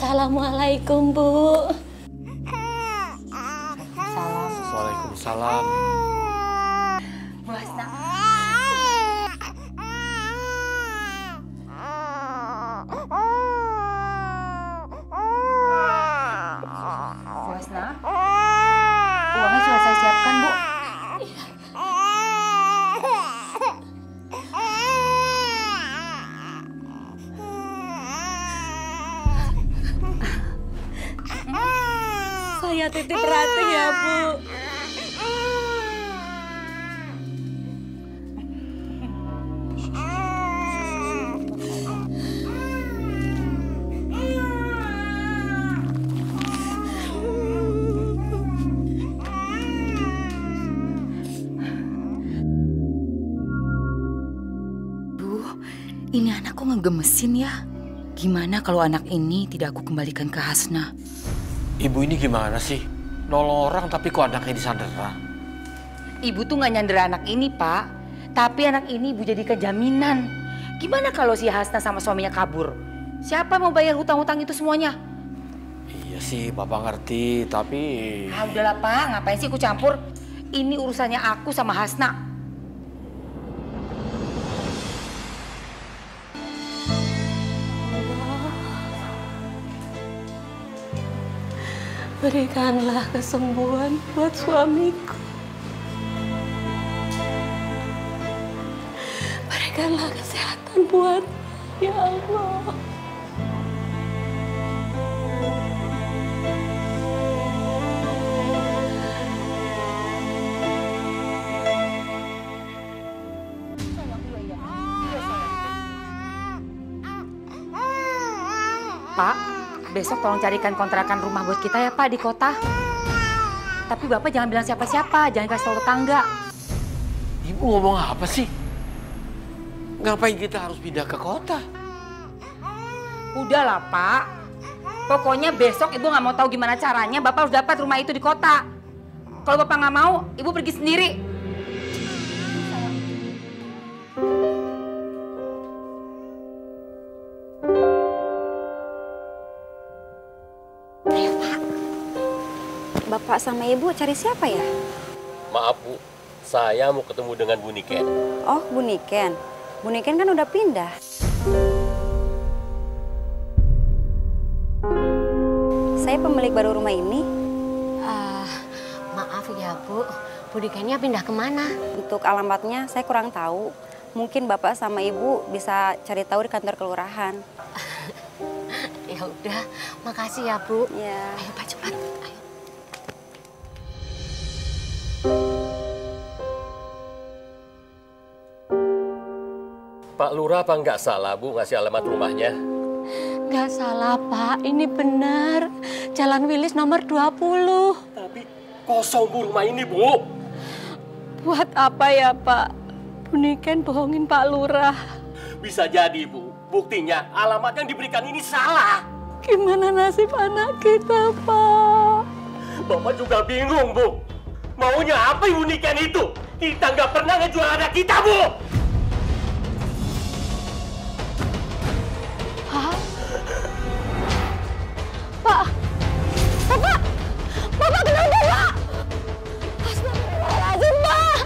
Assalamualaikum, Bu. Salam. Waalaikumsalam. Bu Hasna. Bu Hasna. Uangnya sudah saya siapkan, Bu. Saya titip Ratih ya, Bu. Ini anak kok ngegemesin ya? Gimana kalau anak ini tidak aku kembalikan ke Hasna? Ibu ini gimana sih? Nolong orang tapi kok anaknya disandera? Ibu tuh nggak nyandera anak ini, Pak. Tapi anak ini ibu jadikan jaminan. Gimana kalau si Hasna sama suaminya kabur? Siapa mau bayar hutang-hutang itu semuanya? Iya sih, Bapak ngerti, tapi... Ah, udahlah, Pak. Ngapain sih aku campur? Ini urusannya aku sama Hasna. Berikanlah kesembuhan buat suamiku. Berikanlah kesehatan buat ya Allah. Pak, besok tolong carikan kontrakan rumah buat kita ya, Pak, di kota. Tapi Bapak jangan bilang siapa-siapa, jangan kasih tahu tetangga. Ibu ngomong apa sih? Ngapain kita harus pindah ke kota? Udahlah, Pak. Pokoknya besok Ibu nggak mau tahu gimana caranya, Bapak harus dapat rumah itu di kota. Kalau Bapak nggak mau, Ibu pergi sendiri. Bapak sama Ibu cari siapa ya? Maaf Bu, saya mau ketemu dengan Bu Niken. Oh, Bu Niken. Bu Niken kan udah pindah. Saya pemilik baru rumah ini. Maaf ya, Bu. Bu Nikennya pindah kemana? Untuk alamatnya saya kurang tahu. Mungkin Bapak sama Ibu bisa cari tahu di kantor kelurahan. Ya udah, makasih ya, Bu. Ya. Ayo, Pak, cepat. Ayo. Pak Lurah apa nggak salah Bu ngasih alamat rumahnya? Nggak salah, Pak. Ini benar. Jalan Wilis nomor 20. Tapi kosong Bu rumah ini Bu. Buat apa ya, Pak? Bu Niken bohongin Pak Lurah. Bisa jadi Bu, buktinya alamat yang diberikan ini salah. Gimana nasib anak kita, Pak? Bapak juga bingung Bu. Maunya apa Ibu Niken itu? Kita nggak pernah ngejual anak kita Bu. Pak? Pak? Bapak? Bapak kenapa, Pak? Astagfirullahaladzim, Pak!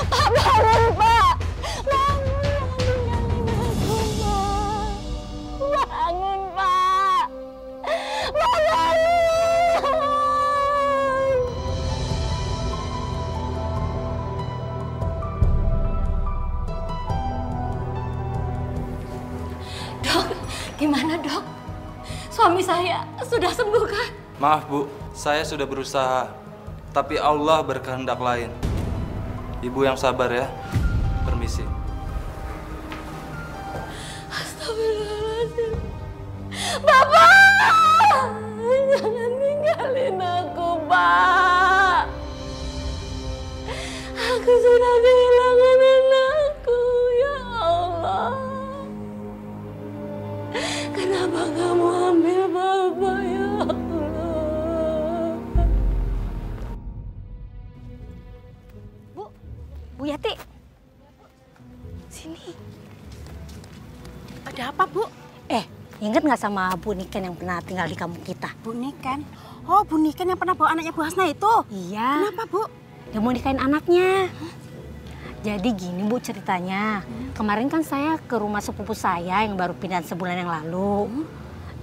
Pak, bangun, Pak! Bangun, tinggalin aku, Pak! Bangun, Pak! Bangun! Dok, gimana, Dok? Suami saya sudah sembuh kan? Maaf Bu, saya sudah berusaha, tapi Allah berkehendak lain. Ibu yang sabar ya. Permisi. Astagfirullahaladzim. Bapak! Jangan tinggalin aku, Pak. Aku sudah kehilangan anakku, ya Allah. Kenapa kamu ambil Bapak, ya Allah? Bu Yati. Sini. Ada apa, Bu? Yang Ingat nggak sama Bu Niken yang pernah tinggal di kampung kita? Bu Niken? Oh, Bu Niken yang pernah bawa anaknya Bu Hasna itu? Iya. Kenapa, Bu? Dia mau nikahin anaknya. Jadi gini Bu ceritanya. Kemarin kan saya ke rumah sepupu saya yang baru pindah sebulan yang lalu.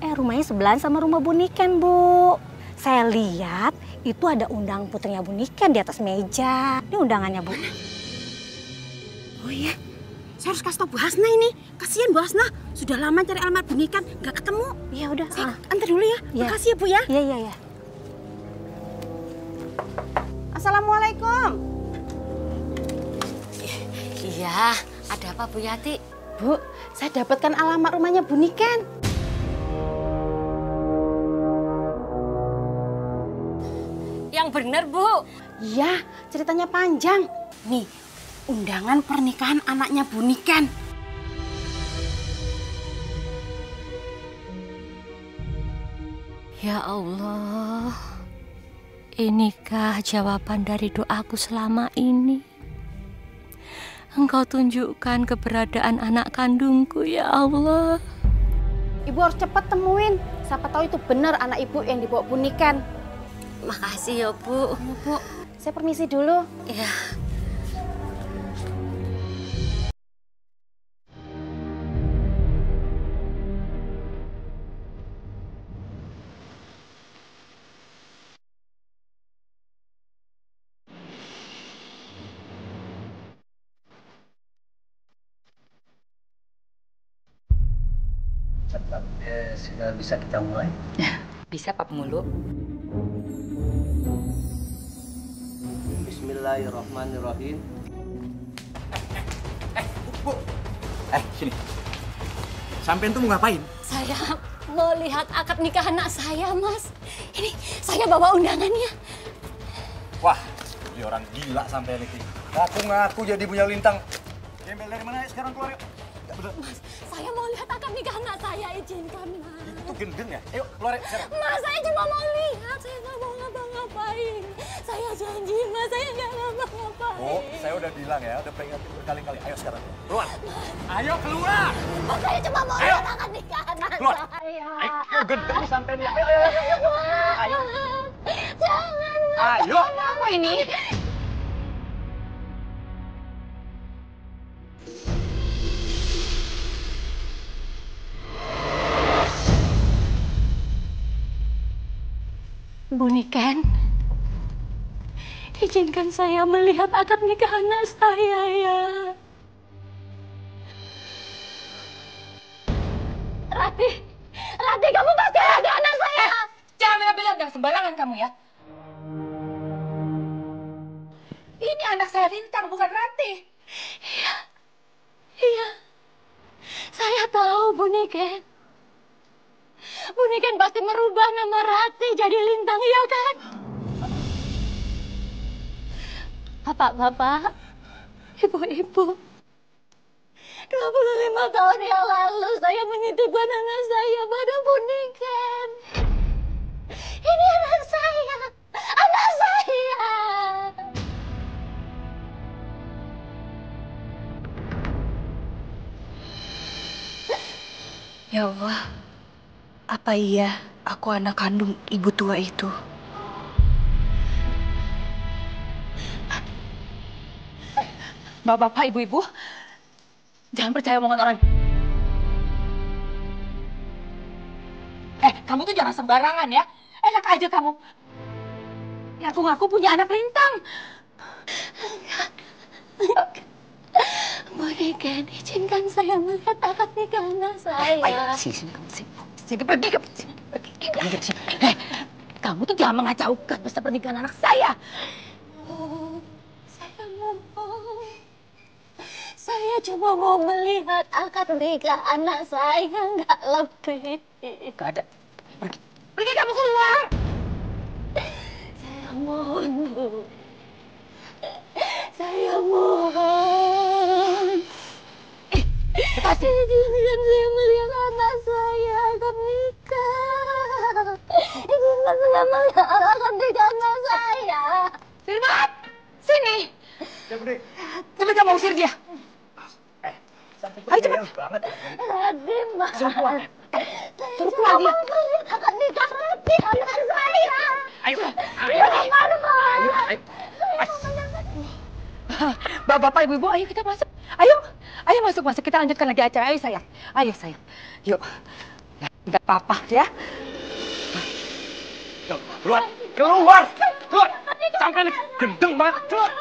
Rumahnya sebelahan sama rumah Bu Niken, Bu. Saya lihat itu ada undang putrinya Bu Niken di atas meja. Ini undangannya, Bu. Oh iya, saya harus kasih tau Bu Hasna ini. Kasihan Bu Hasna, sudah lama cari alamat Bu Niken, nggak ketemu. Iya udah. Saya antar dulu ya. Iya. Makasih ya Bu ya. Iya, iya, iya. Assalamualaikum. Iya, ada apa Bu Yati? Bu, saya dapatkan alamat rumahnya Bu Niken. Yang bener Bu. Iya, ceritanya panjang. Nih, undangan pernikahan anaknya Bu Niken. Ya Allah, inikah jawaban dari doaku selama ini? Engkau tunjukkan keberadaan anak kandungku, ya Allah. Ibu harus cepat temuin. Siapa tahu itu benar anak ibu yang dibawa Bu Niken. Makasih ya Bu. Ya, Bu, saya permisi dulu. Ya. Sudah bisa kita mulai? Bisa Pak Pemulu. Bismillahirrahmanirrahim. Bu. Sini. Sampean tuh mau ngapain? Saya mau lihat akad nikah anak saya, Mas. Ini saya bawa undangannya. Wah, ini orang gila sampean ini. Ngaku-ngaku jadi punya lintang. Gembel dari mana sekarang keluar yuk. Mas, saya mau lihat akad nikah anak saya, izinkan, Mas. Itu gendeng ya? Ayo keluar yuk sekarang. Mas, saya cuma mau lihat, saya nggak mau ngapa-ngapain. Saya janji, Mas, saya nggak ngapa-ngapain. Oh, saya udah bilang ya, udah peringatin berkali-kali. Ayo sekarang, keluar. Ayo keluar. Mas, saya cuma mau lihat akad nikah anak Keluar. saya. Ayo gendeng sampean ya. Ayo. Jangan, Mas. Ayo. Apa ini? Bu Niken, izinkan saya melihat akad nikah anak saya ya. Rati, kamu pasti ada anak saya. Jangan bilang-bilang dan sembarangan kamu ya. Ini anak saya Lintang, bukan Rati. Iya, saya tahu Bu Niken. Bu Niken pasti merubah nama Rati jadi Lintang, iya kan? Bapak-bapak, ibu-ibu, 25 tahun yang lalu saya menitipkan anak saya pada Bu Niken. Ini anak saya, anak saya. Ya Allah, apa iya aku anak kandung ibu tua itu? Bapak-bapak, ibu-ibu, jangan percaya omongan orang. Kamu tuh jangan sembarangan ya. Enak aja kamu. Ngaku-ngaku punya anak Lintang. Bu Niken, izinkan saya melihat akad nikah anak saya. Ayo, sini, pergi ke sini. Kamu tuh jangan mengacaukan pesta pernikahan anak saya. Oh, saya mohon. Saya cuma mau melihat akad nikah anak saya, nggak lebih. Gak ada. Pergi kamu keluar. Saya mohon, Bu. Saya mohon. Izinkan saya melihat anak saya akad nikah. Izinkan saya melihat akad nikah anak saya. Firman, sini. Cepat kamu usir dia. Ayo cepat. Rati, Mas. Terus lagi. Akan diganti anak saya. Ayo. Ayo. Bapak, ibu-ibu, ayo kita masuk. Ayo. Ayo masuk. Kita lanjutkan lagi acara. Ayo sayang. Yuk. Nggak apa-apa ya. Yuk, keluar. Sampai gendeng banget. Keluar.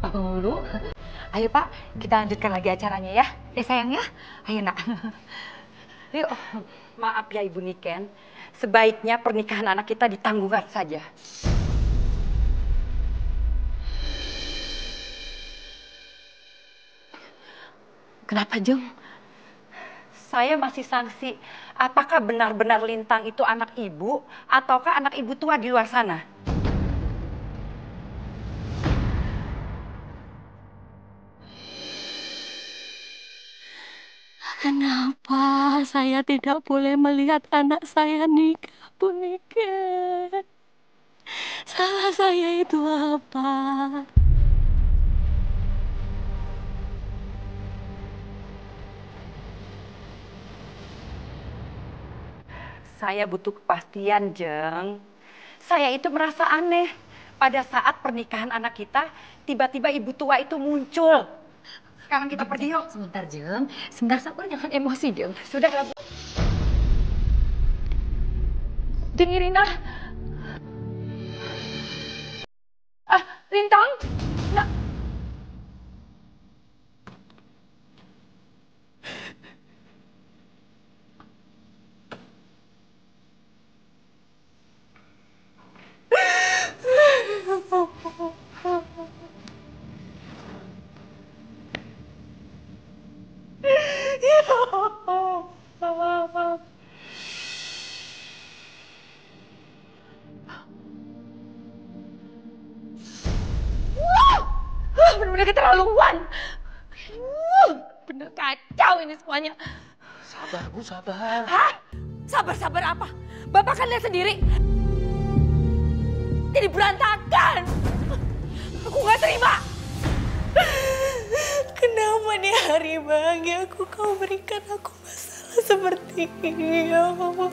Pak Penghulu, ayo Pak, kita lanjutkan lagi acaranya ya. Sayang ya, ayo nak. Yuk, maaf ya Ibu Niken, sebaiknya pernikahan anak kita ditangguhkan saja. Kenapa Jung? Saya masih sangsi, apakah benar-benar Lintang itu anak ibu, ataukah anak ibu tua di luar sana? Kenapa saya tidak boleh melihat anak saya nikah, Bu Niken? Salah saya itu apa? Saya butuh kepastian, Jeng. Saya itu merasa aneh. Pada saat pernikahan anak kita, tiba-tiba ibu tua itu muncul. Sekarang kita pergi yuk. Sebentar, Jeng. Sebentar, sabar, jangan emosi, Jeng. Sudah, Bu. Dengerin ah. Lintang. Nah. Bener-bener keterlaluan. Bener kacau ini semuanya. Sabar, Bu, sabar. Hah? Sabar-sabar apa? Bapak kan lihat sendiri. Jadi berantakan. Aku nggak terima. Kenapa di hari bahagiaku kau berikan aku masalah seperti ini, ya Allah?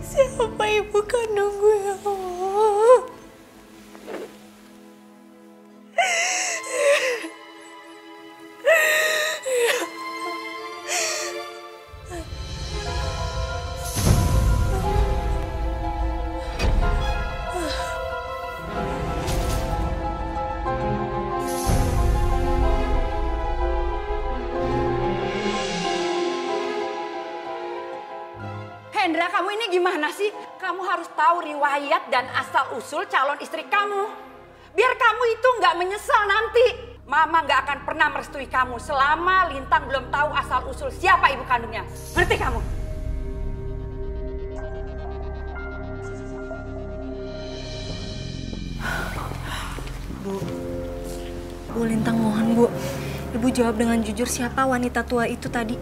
Siapa ibu kandungku, ya Allah? Hendra, kamu ini gimana sih? Kamu harus tahu riwayat dan asal-usul calon istri kamu. Biar kamu itu nggak menyesal nanti. Mama nggak akan pernah merestui kamu selama Lintang belum tahu asal-usul siapa ibu kandungnya. Ngerti kamu? Bu Lintang mohon, Bu. Ibu jawab dengan jujur siapa wanita tua itu tadi.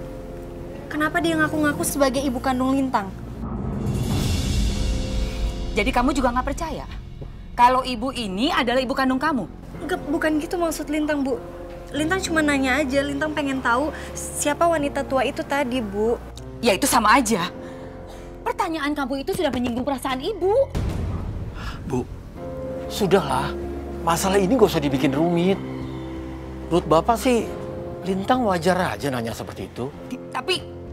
Kenapa dia ngaku-ngaku sebagai ibu kandung Lintang? Jadi kamu juga nggak percaya kalau ibu ini adalah ibu kandung kamu? Enggak, bukan gitu maksud Lintang, Bu. Lintang cuma nanya aja, Lintang pengen tahu siapa wanita tua itu tadi, Bu. Ya itu sama aja. Pertanyaan kamu itu sudah menyinggung perasaan ibu. Bu, sudahlah. Masalah ini gak usah dibikin rumit. Menurut Bapak sih, Lintang wajar aja nanya seperti itu.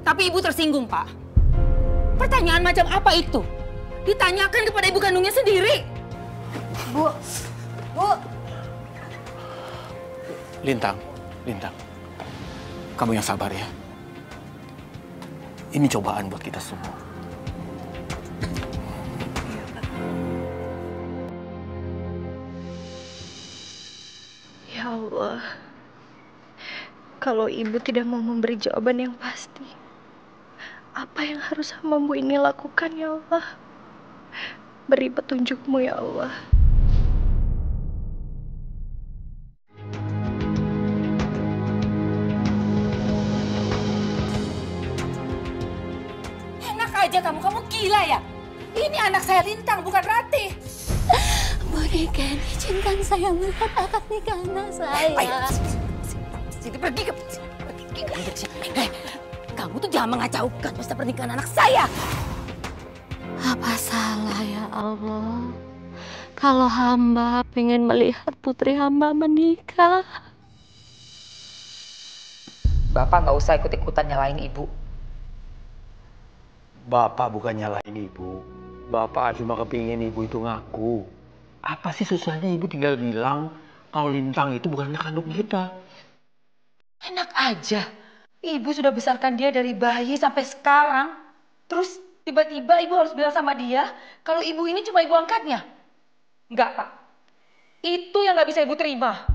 Tapi ibu tersinggung, Pak. Pertanyaan macam apa itu? Ditanyakan kepada ibu kandungnya sendiri. Bu. Lintang, kamu yang sabar ya. Ini cobaan buat kita semua. Ya Allah, kalau ibu tidak mau memberi jawaban yang pasti, apa yang harus hamba-Mu ini lakukan, ya Allah? Beri petunjuk-Mu, ya Allah. Enak aja kamu gila ya? Ini anak saya Lintang, bukan Ratih. Bu Niken, izinkan saya melihat akad nikah anak saya. Ayo, sini pergi ke kamu tuh jangan mengacaukan pesta pernikahan anak saya. Apa salah ya Allah? Kalau hamba pengen melihat putri hamba menikah. Bapak nggak usah ikut-ikutan nyalain ibu. Bapak bukan nyalain ibu. Bapak cuma kepingin ibu itu ngaku. Apa sih susahnya ibu tinggal bilang kalau Lintang itu bukan anak kandung kita? Enak aja. Ibu sudah besarkan dia dari bayi sampai sekarang. Terus tiba-tiba ibu harus bilang sama dia kalau ibu ini cuma ibu angkatnya. Enggak, Pak. Itu yang nggak bisa ibu terima.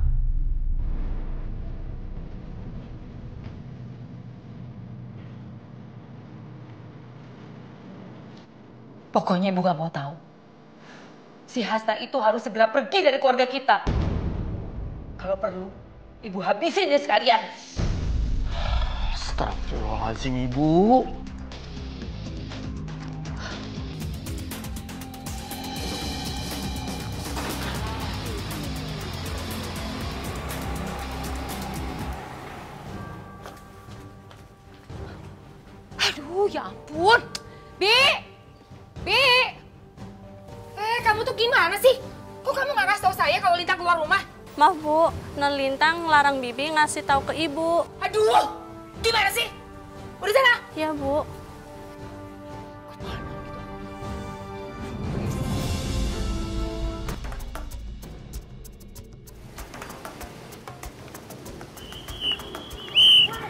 Pokoknya ibu gak mau tahu. Si Hasan itu harus segera pergi dari keluarga kita. Kalau perlu, ibu habisin dia sekalian. Astagfirullahaladzim, Ibu. Aduh, ya ampun. Bi! Kamu tuh gimana sih? Kok kamu nggak kasih tahu saya kalau Lintang keluar rumah? Maaf Bu, Non Lintang larang Bibi ngasih tahu ke Ibu. Aduh, gimana sih? Udah sana? Iya Bu.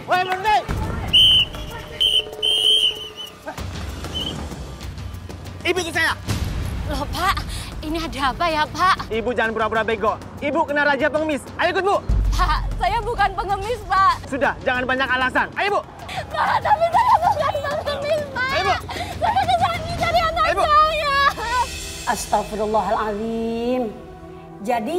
Woi, Lundi! Ibu ikut saya. Loh Pak, ini ada apa ya Pak? Ibu jangan pura-pura bego. Ibu kena raja pengemis. Ayo ikut, Bu. Pak, saya bukan pengemis Pak. Sudah, jangan banyak alasan. Ayo, Bu. Pak, tapi saya bukan pengemis Pak. Ayo, Bu. Saya kesana cari anak saya. Astagfirullahaladzim. Jadi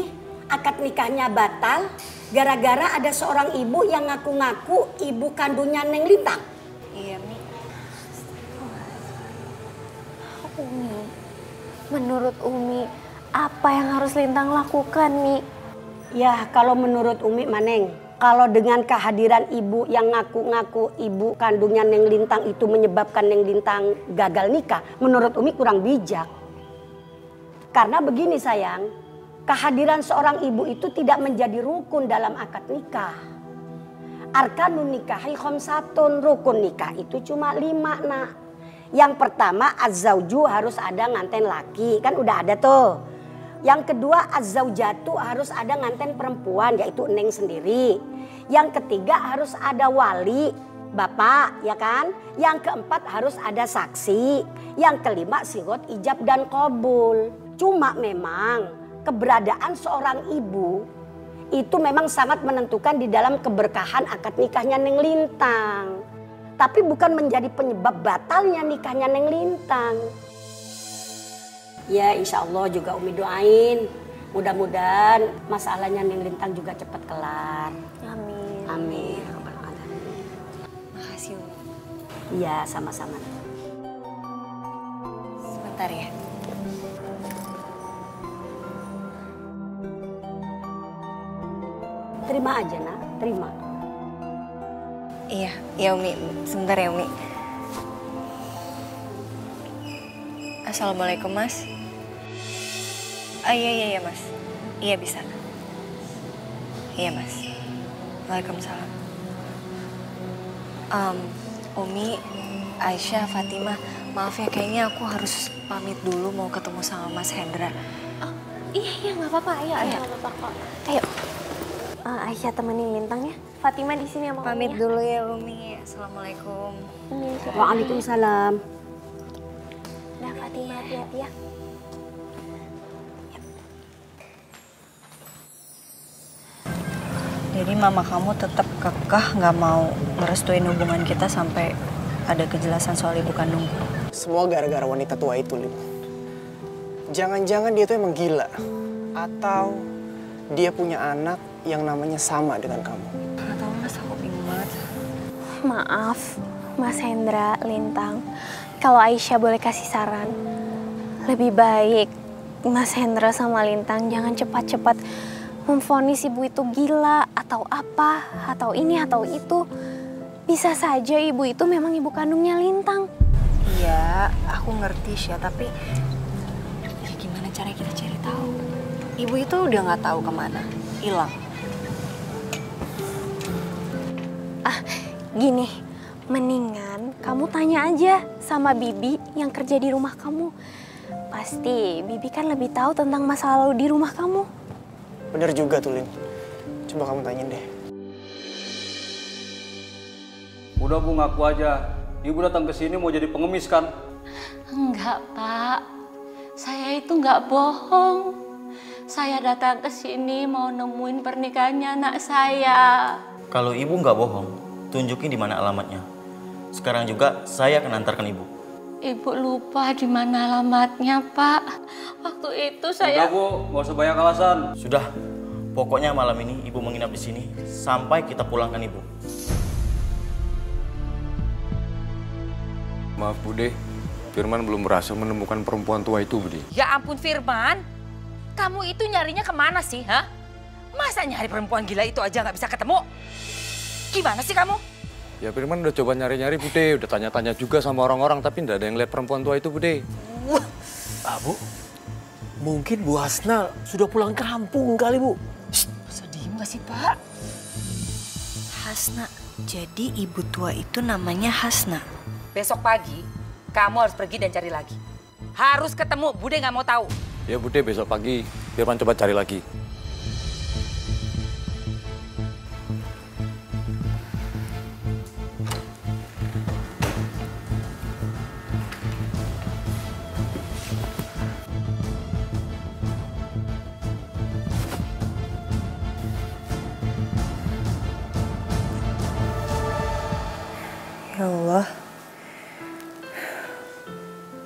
akad nikahnya batal gara-gara ada seorang ibu yang ngaku-ngaku ibu kandungnya Neng Lintang. Iya, Mi. Umi, menurut Umi, apa yang harus Lintang lakukan, Mi? Ya, kalau menurut Umi, Maneng, kalau dengan kehadiran ibu yang ngaku-ngaku ibu kandungnya Neng Lintang itu menyebabkan Neng Lintang gagal nikah, menurut Umi kurang bijak. Karena begini sayang, kehadiran seorang ibu itu tidak menjadi rukun dalam akad nikah. Arkanun nikahi khamsatun, rukun nikah itu cuma 5, Nak. Yang pertama az-zauju harus ada nganten laki, kan udah ada tuh. Yang kedua az-zaujatu harus ada nganten perempuan, yaitu Neng sendiri. Yang ketiga harus ada wali, bapak, ya kan. Yang keempat harus ada saksi. Yang kelima sigot ijab dan qabul. Cuma memang keberadaan seorang ibu itu memang sangat menentukan di dalam keberkahan akad nikahnya Neng Lintang. Tapi bukan menjadi penyebab batalnya nikahnya Neng Lintang. Ya insya Allah juga Umi doain. Mudah-mudahan masalahnya Neng Lintang juga cepat kelar. Amin. Amin. Makasih Umi. Iya sama-sama. Sebentar ya. Terima aja nak, terima. Iya Umi, sebentar ya Umi. Assalamualaikum Mas. Iya Mas. Iya bisa. Iya Mas. Waalaikumsalam. Umi, Aisyah, Fatimah, maaf ya kayaknya aku harus pamit dulu mau ketemu sama Mas Hendra. Oh, iya nggak apa-apa, ayo nggak apa-apa kok. Ayo. Aisyah temenin Lintang ya. Fatimah di sini sama Pamit Umi. dulu ya Umi. Assalamualaikum. Waalaikumsalam. Nah Fatimah hati-hati ya. Jadi mama kamu tetap kekeh nggak mau merestuin hubungan kita sampai ada kejelasan soal ibu kandung. Semua gara-gara wanita tua itu, Lim. Jangan-jangan dia tuh emang gila. Atau dia punya anak yang namanya sama dengan kamu. Gak tau Mas, aku bingung banget. Maaf, Mas Hendra, Lintang. kalau Aisyah boleh kasih saran, lebih baik Mas Hendra sama Lintang jangan cepat-cepat memvonis ibu itu gila atau apa, atau ini atau itu. Bisa saja ibu itu memang ibu kandungnya Lintang. Iya, aku ngerti Syah, tapi ya gimana cara kita cari tahu? Ibu itu udah nggak tahu kemana, hilang. Gini, mendingan kamu tanya aja sama Bibi yang kerja di rumah kamu. Pasti Bibi kan lebih tahu tentang masa lalu di rumah kamu. Bener juga tuh, Lin. Coba kamu tanyain deh. Udah Bu, ngaku aja. Ibu datang ke sini mau jadi pengemis kan? Enggak, Pak. Saya itu enggak bohong. Saya datang ke sini mau nemuin pernikahannya anak saya. Kalau ibu nggak bohong, tunjukin di mana alamatnya. Sekarang juga saya akan antarkan ibu. Ibu lupa di mana alamatnya, Pak. Waktu itu saya... Udah Bu, nggak usah banyak alasan. Sudah, pokoknya malam ini ibu menginap di sini sampai kita pulangkan ibu. Maaf Bude, Firman belum berhasil menemukan perempuan tua itu, Bude. Ya ampun Firman, kamu itu nyarinya kemana sih, ha? Masa nyari perempuan gila itu aja nggak bisa ketemu? Gimana sih kamu? Ya Firman udah coba nyari-nyari, Bude. Udah tanya-tanya juga sama orang-orang, tapi nggak ada yang lihat perempuan tua itu, Bude. Bu, mungkin Bu Hasna sudah pulang kampung kali, Bu. Sedih nggak sih, Pak? Hasna, jadi ibu tua itu namanya Hasna. Besok pagi, kamu harus pergi dan cari lagi. Harus ketemu, Bude nggak mau tahu. Ya Bude, besok pagi Firman coba cari lagi. Ya Allah,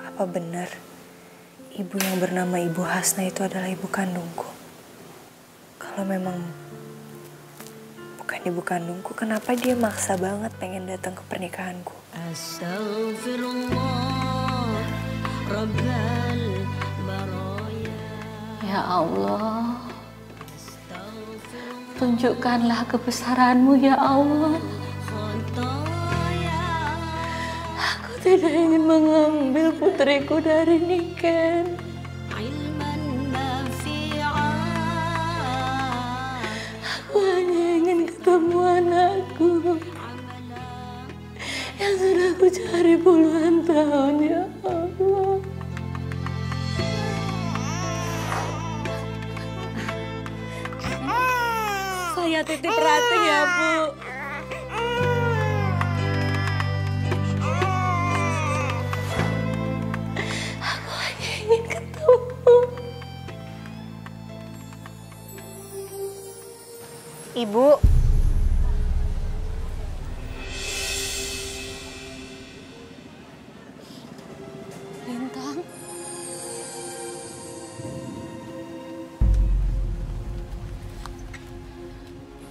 apa benar ibu yang bernama Ibu Hasna itu adalah ibu kandungku? Kalau memang bukan ibu kandungku, kenapa dia maksa banget pengen datang ke pernikahanku? Ya Allah, tunjukkanlah kebesaran-Mu ya Allah. Aku tidak ingin mengambil putriku dari Niken. Aku hanya ingin ketemu anakku yang sudah aku cari puluhan tahun ya Allah. Saya titip Ratih ya, Bu. Aku hanya ingin ketemu. Ibu. Lintang.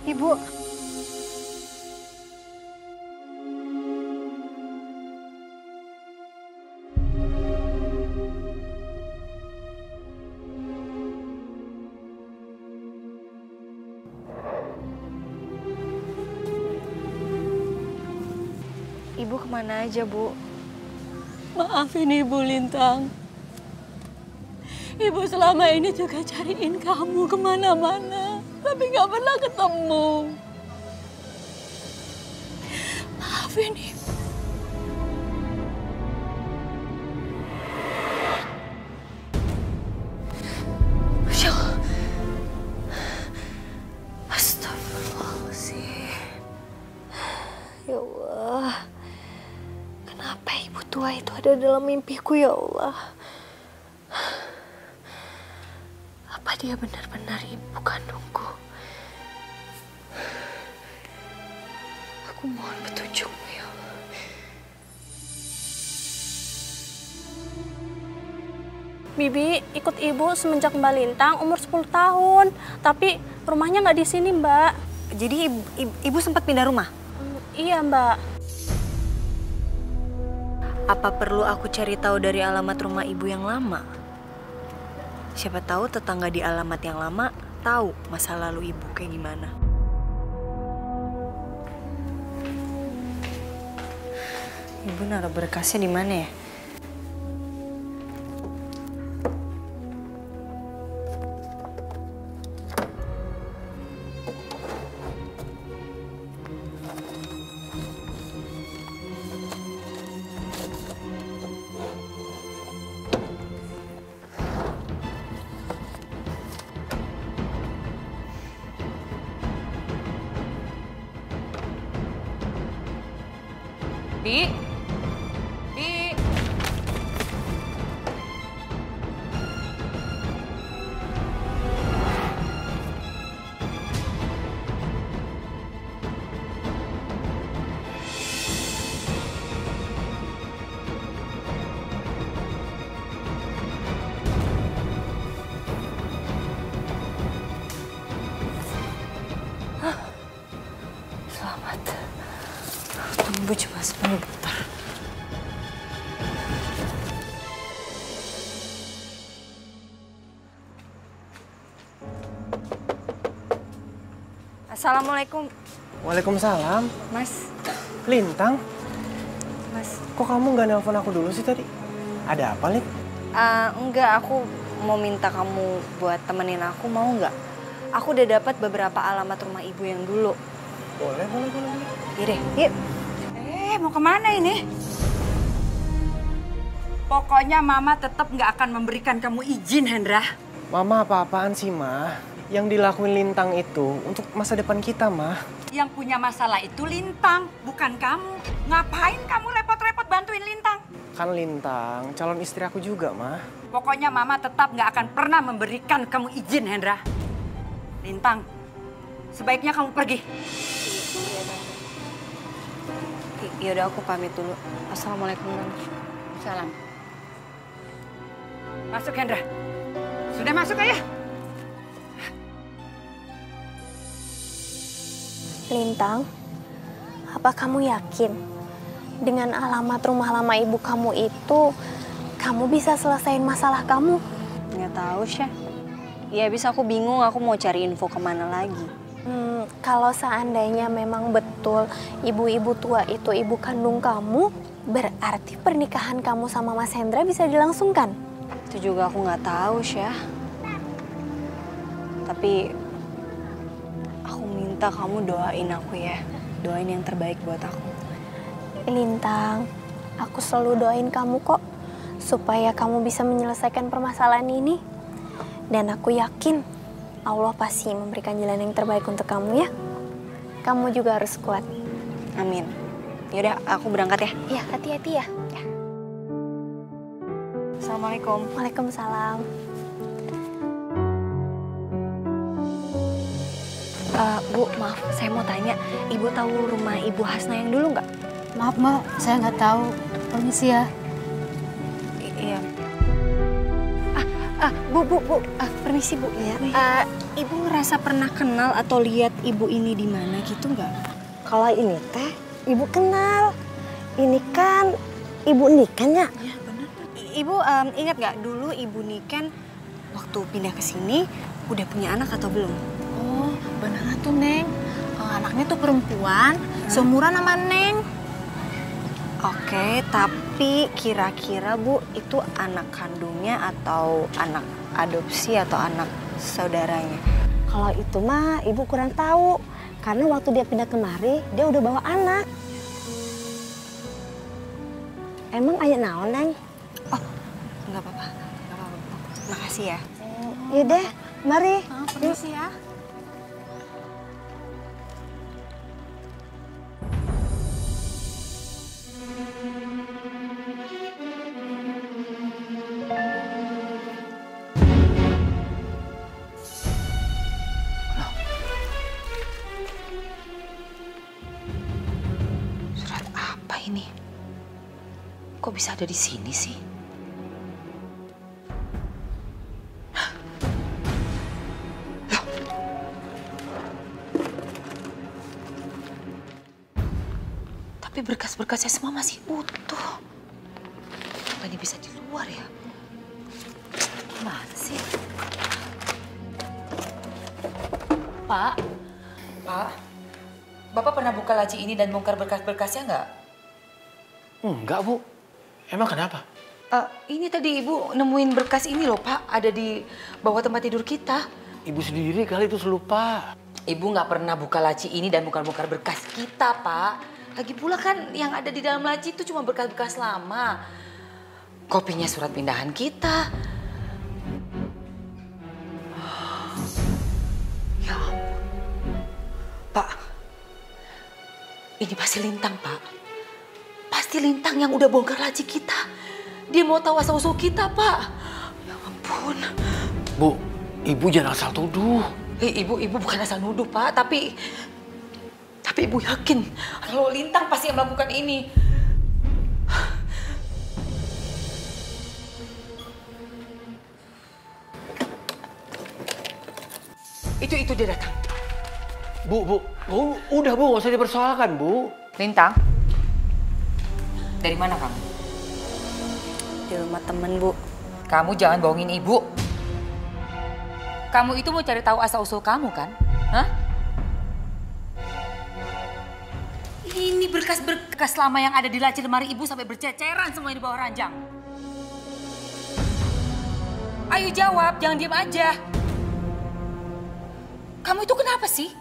Ibu. Ibu kemana aja, Bu? Maafin Ibu, Lintang. Ibu selama ini juga cariin kamu kemana-mana, tapi nggak pernah ketemu. Maafin Ibu. Masya Allah. Astagfirullahaladzim. Ya Allah. Kenapa ibu tua itu ada dalam mimpiku ya Allah? Apa dia benar-benar ibu kandungku? Aku mohon petunjukmu ya Allah. Bibi ikut ibu semenjak Mbak Lintang umur 10 tahun. Tapi rumahnya nggak di sini, Mbak. Jadi ibu sempat pindah rumah? Iya, Mbak. Apa perlu aku cari tahu dari alamat rumah ibu yang lama? Siapa tahu tetangga di alamat yang lama tahu masa lalu ibu kayak gimana. Ibu naruh berkasnya di mana ya? Bi. Selamat. Tunggu cuma sebentar. Assalamualaikum. Waalaikumsalam. Mas. Lintang, Mas. kok kamu nggak nelpon aku dulu sih tadi? Ada apa, Lin? Enggak, aku mau minta kamu buat temenin aku, mau nggak? Aku udah dapat beberapa alamat rumah ibu yang dulu. Boleh. Iya deh, yuk. Mau kemana ini? Pokoknya Mama tetap nggak akan memberikan kamu izin, Hendra. Mama apa-apaan sih, Ma? Yang dilakuin Lintang itu untuk masa depan kita, Ma. Yang punya masalah itu Lintang, bukan kamu. Ngapain kamu repot-repot bantuin Lintang? Kan Lintang calon istri aku juga, Ma. Pokoknya Mama tetap nggak akan pernah memberikan kamu izin, Hendra. Lintang, sebaiknya kamu pergi. Yaudah, aku pamit dulu. Assalamualaikum. Salam. Masuk, Hendra. Sudah masuk, ayah. Lintang, apa kamu yakin dengan alamat rumah lama ibu kamu itu kamu bisa selesaiin masalah kamu? Nggak tahu, Syah. Ya habis aku bingung, aku mau cari info kemana lagi. Kalau seandainya memang betul ibu-ibu tua itu ibu kandung kamu, berarti pernikahan kamu sama Mas Hendra bisa dilangsungkan? Itu juga aku nggak tahu, Syah. Tapi aku minta kamu doain aku ya. Doain yang terbaik buat aku. Lintang, aku selalu doain kamu kok. Supaya kamu bisa menyelesaikan permasalahan ini. Dan aku yakin Allah pasti memberikan jalan yang terbaik untuk kamu ya. Kamu juga harus kuat. Amin. Yaudah, aku berangkat ya. Iya, hati-hati ya. Assalamualaikum. Waalaikumsalam. Bu, maaf, saya mau tanya. Ibu tahu rumah Ibu Hasna yang dulu nggak? Maaf, Mbak, saya nggak tahu. Permisi ya. Iya. Bu, permisi Bu. Ya. Ibu ngerasa pernah kenal atau lihat ibu ini di mana gitu nggak? Kalau ini teh, ibu kenal. Ini kan ibu Niken ya? Iya benar. Ibu ingat nggak dulu Ibu Niken waktu pindah ke sini udah punya anak atau belum? Oh, beneran tuh Neng. Anaknya tuh perempuan, seumuran sama Neng. Oke, tapi kira-kira Bu itu anak kandungnya atau anak adopsi atau anak saudaranya? Kalau itu mah ibu kurang tahu. Karena waktu dia pindah kemari, dia udah bawa anak. Emang ayah naon, Neng? Oh, nggak apa-apa. Makasih ya. Yaudah, mari. Permisi ya. Ini kok bisa ada di sini sih? Tapi berkas-berkasnya semua masih utuh. Mana sih? Pak, Bapak pernah buka laci ini dan bongkar berkas-berkasnya nggak? Enggak, Bu. Emang kenapa? Ini tadi Ibu nemuin berkas ini loh, Pak. Ada di bawah tempat tidur kita. Ibu sendiri kali itu lupa. Ibu nggak pernah buka laci ini dan bongkar-bongkar berkas kita, Pak. Lagi pula kan yang ada di dalam laci itu cuma berkas-berkas lama. Kopinya surat pindahan kita. Ya ampun. Pak, ini pasti Lintang, Pak. Pasti Lintang yang udah bongkar laci kita. Dia mau tahu asal-usul kita, Pak. Ya ampun. Bu, Ibu jangan asal tuduh. Ibu bukan asal nuduh, Pak. Tapi Ibu yakin kalau Lintang pasti yang melakukan ini. Itu dia datang. Bu, udah Bu, nggak usah dipersoalkan, Bu. Lintang, dari mana kamu? Di rumah temen, Bu. Kamu jangan bohongin Ibu. Kamu itu mau cari tahu asal-usul kamu kan? Hah? Ini berkas-berkas lama yang ada di laci lemari Ibu sampai berceceran semua di bawah ranjang. Ayo jawab, jangan diam aja. Kamu itu kenapa sih?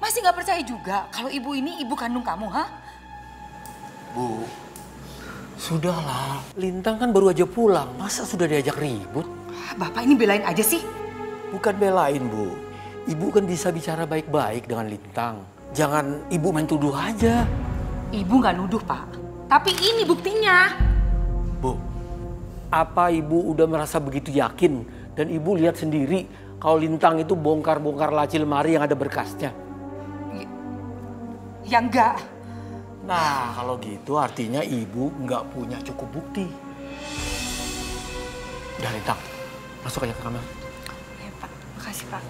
Masih nggak percaya juga kalau Ibu ini ibu kandung kamu, ha? Bu, sudahlah. Lintang kan baru aja pulang. Masa sudah diajak ribut? Bapak ini belain aja sih. Bukan belain, Bu. Ibu kan bisa bicara baik-baik dengan Lintang. Jangan Ibu main tuduh aja. Ibu nggak nuduh, Pak. Tapi ini buktinya. Bu, apa Ibu udah merasa begitu yakin dan Ibu lihat sendiri kalau Lintang itu bongkar-bongkar laci lemari yang ada berkasnya? Ya enggak. Nah, kalau gitu artinya Ibu nggak punya cukup bukti. Udah, Lintang, masuk aja ke kamar. Ya, Pak. Makasih, Pak.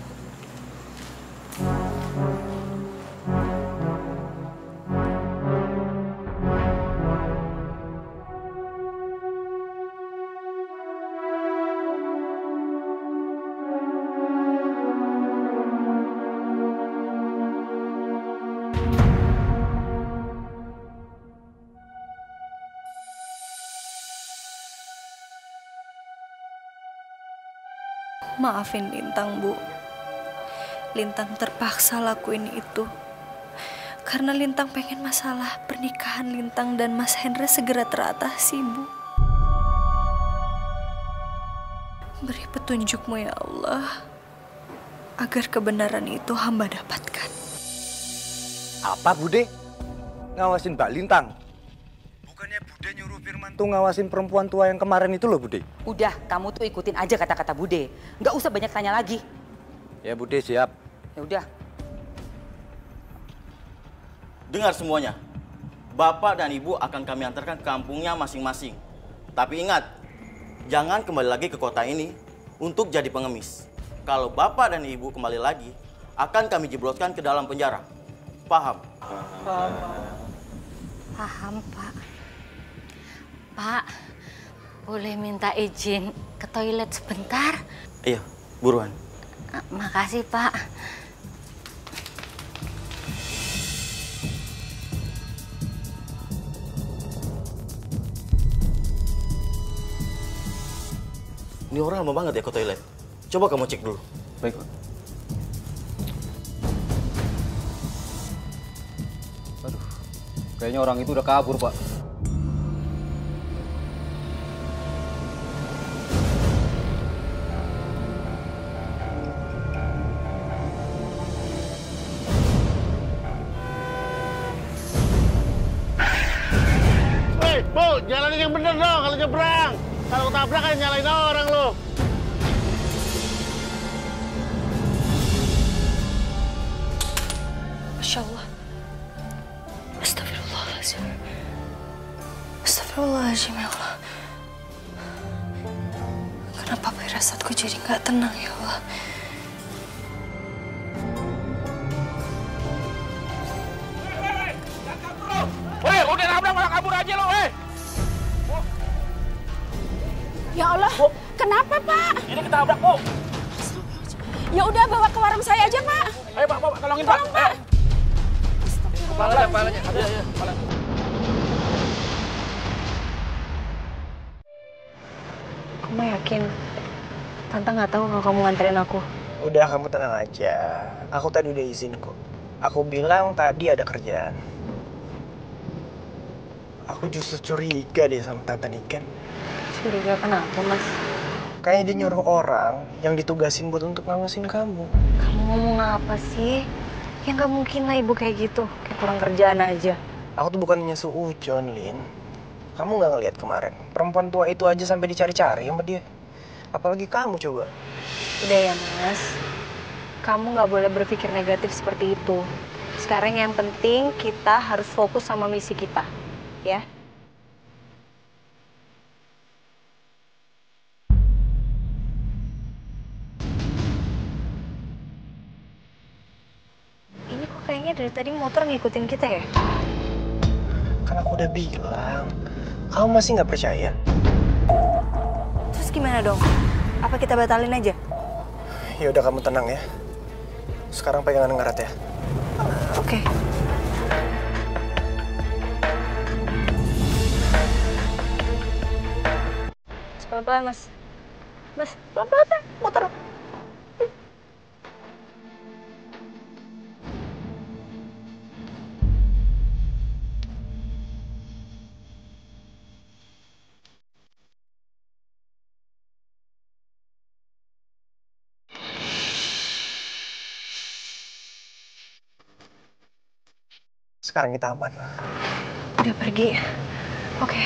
Maafin Lintang, Bu. Lintang terpaksa lakuin itu. Karena Lintang pengen masalah pernikahan Lintang dan Mas Hendra segera teratasi, Bu. Beri petunjukmu ya Allah, agar kebenaran itu hamba dapatkan. Apa, Bude? Ngawasin Mbak Lintang? Bukannya Bude nyuruh Firman tuh ngawasin perempuan tua yang kemarin itu loh, Bude? Udah, kamu tuh ikutin aja kata-kata Bude. Nggak usah banyak tanya lagi. Ya, Bude, siap. Ya udah. Dengar semuanya. Bapak dan Ibu akan kami antarkan ke kampungnya masing-masing. Tapi ingat, jangan kembali lagi ke kota ini untuk jadi pengemis. Kalau Bapak dan Ibu kembali lagi, akan kami jebloskan ke dalam penjara. Paham? Paham, Pak. Pak, boleh minta izin ke toilet sebentar? Iya, buruan. Makasih, Pak. Ini orang lama banget ya ke toilet. Coba kamu cek dulu. Baik, Pak. Aduh, kayaknya orang itu udah kabur, Pak. Bu, jalanin yang bener dong kalau nyebrang. Kalau ketabrak kan nyalain orang lo. Masya Allah. Astagfirullahaladzim. Astagfirullahaladzim ya Allah. Kenapa firasatku jadi nggak tenang ya Allah? Weh, udah nabrak malah kabur aja lo, weh. Ya Allah, kenapa, Pak? Ini ketabrak, Bu. Ya udah bawa ke warung saya aja, Pak. Ayo, Pak, tolongin, Pak. Tolong, Pak. Kepalanya. Iya, kepala. Kamu yakin? Tante nggak tahu kalau kamu nganterin aku. Udah, kamu tenang aja. Aku tadi udah izin kok. Aku bilang tadi ada kerjaan. Aku justru curiga deh sama Tante Niken. Curiga kenapa, Mas? Kayaknya dia nyuruh orang yang ditugasin buat untuk ngawasin kamu. Kamu ngomong apa sih? Ya nggak mungkin lah ibu kayak gitu. Kayak kurang kerjaan aja. Aku tuh bukannya suujon, Lin. Kamu nggak ngeliat kemarin? Perempuan tua itu aja sampai dicari-cari sama dia. Apalagi kamu coba. Udah ya, Mas. Kamu nggak boleh berpikir negatif seperti itu. Sekarang yang penting kita harus fokus sama misi kita. Ya. Ini kok kayaknya dari tadi motor ngikutin kita ya? Kan aku udah bilang. Kamu masih nggak percaya? Terus gimana dong? Apa kita batalin aja? Ya udah, kamu tenang ya. Sekarang pegangan erat ya. Oke. Pelan-pelan, Mas. Mas, pelan-pelan, motor. Sekarang kita aman. Udah pergi. Oke.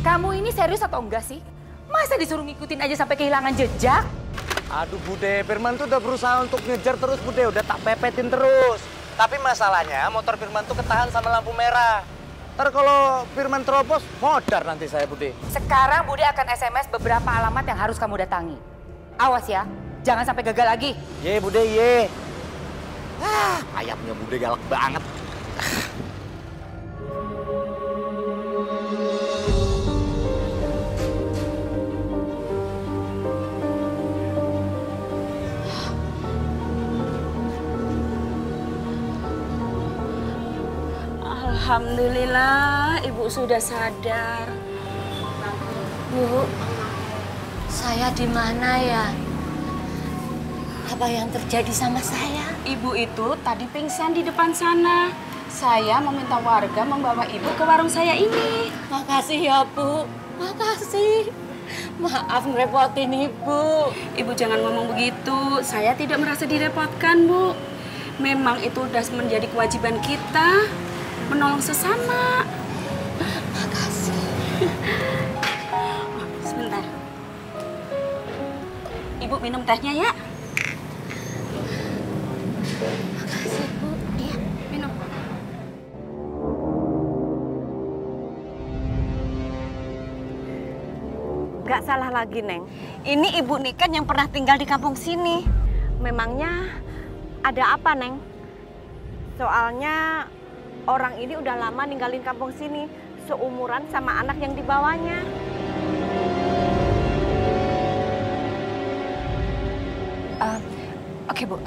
Kamu ini serius atau enggak sih? Masa disuruh ngikutin aja sampai kehilangan jejak? Aduh Bude, Firman tuh udah berusaha untuk ngejar terus Bude, udah tak pepetin terus. Tapi masalahnya motor Firman tuh ketahan sama lampu merah. Ntar kalau Firman terobos, modar nanti saya Bude. Sekarang Bude akan SMS beberapa alamat yang harus kamu datangi. Awas ya, jangan sampai gagal lagi. Ye Bude, ye. Ayamnya Bude galak banget. Alhamdulillah, Ibu sudah sadar. Bu, saya di mana ya? Apa yang terjadi sama saya? Ibu itu tadi pingsan di depan sana. Saya meminta warga membawa Ibu ke warung saya ini. Makasih ya, Bu. Makasih. Maaf ngerepotin Ibu. Ibu jangan ngomong begitu. Saya tidak merasa direpotkan, Bu. Memang itu udah menjadi kewajiban kita. Menolong sesama. Makasih. Sebentar. Ibu minum tehnya ya. Makasih, Bu. Iya, minum. Gak salah lagi, Neng. Ini Ibu Niken yang pernah tinggal di kampung sini. Memangnya ada apa, Neng? Soalnya orang ini udah lama ninggalin kampung sini, seumuran sama anak yang dibawanya. Oke, Bu.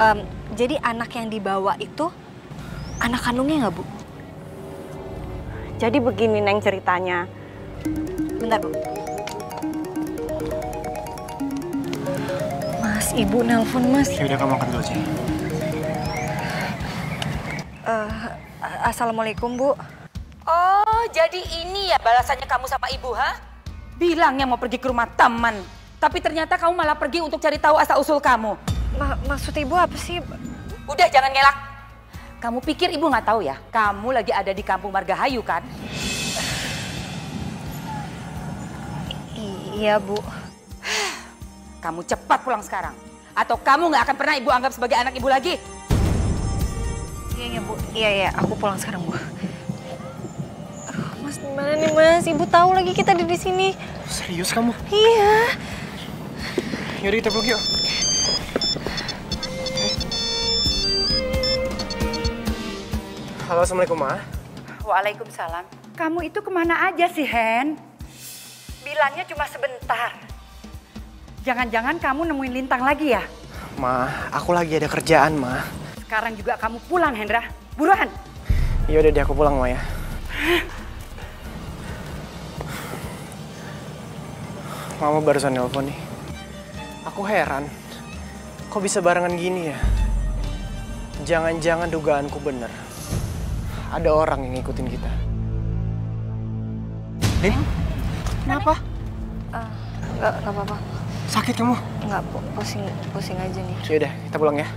Jadi anak yang dibawa itu anak kandungnya nggak, Bu? Jadi begini, Neng, ceritanya. Bentar, Bu. Mas, Ibu nelpon, Mas. Ya udah, kamu angkat dulu sih. Assalamualaikum, Bu. Oh, jadi ini ya balasannya kamu sama Ibu, ha? Bilangnya mau pergi ke rumah teman. Tapi ternyata kamu malah pergi untuk cari tahu asal-usul kamu. Maksud Ibu apa sih? Udah, jangan ngelak. Kamu pikir Ibu nggak tahu ya? Kamu lagi ada di kampung Margahayu, kan? Iya, Bu. Kamu cepat pulang sekarang. Atau kamu nggak akan pernah Ibu anggap sebagai anak Ibu lagi. Iya, Bu. Iya, aku pulang sekarang, Bu. Aduh, Mas, gimana nih, Mas? Ibu tahu lagi kita ada di sini. Serius kamu? Iya. Yaudah, kita pergi yuk. Halo, Assalamualaikum, Ma. Waalaikumsalam. Kamu itu kemana aja sih, Hen? Bilangnya cuma sebentar. Jangan-jangan kamu nemuin Lintang lagi ya? Ma, aku lagi ada kerjaan, Ma. Sekarang juga kamu pulang, Hendra. Buruan. Ya udah deh, aku pulang, Ma ya. Mama barusan nelpon nih. Aku heran, kok bisa barengan gini ya? Jangan-jangan dugaanku bener. Ada orang yang ngikutin kita. Lin, kenapa? Enggak apa-apa. Sakit kamu? Enggak, pusing aja nih. Yaudah, kita pulang ya.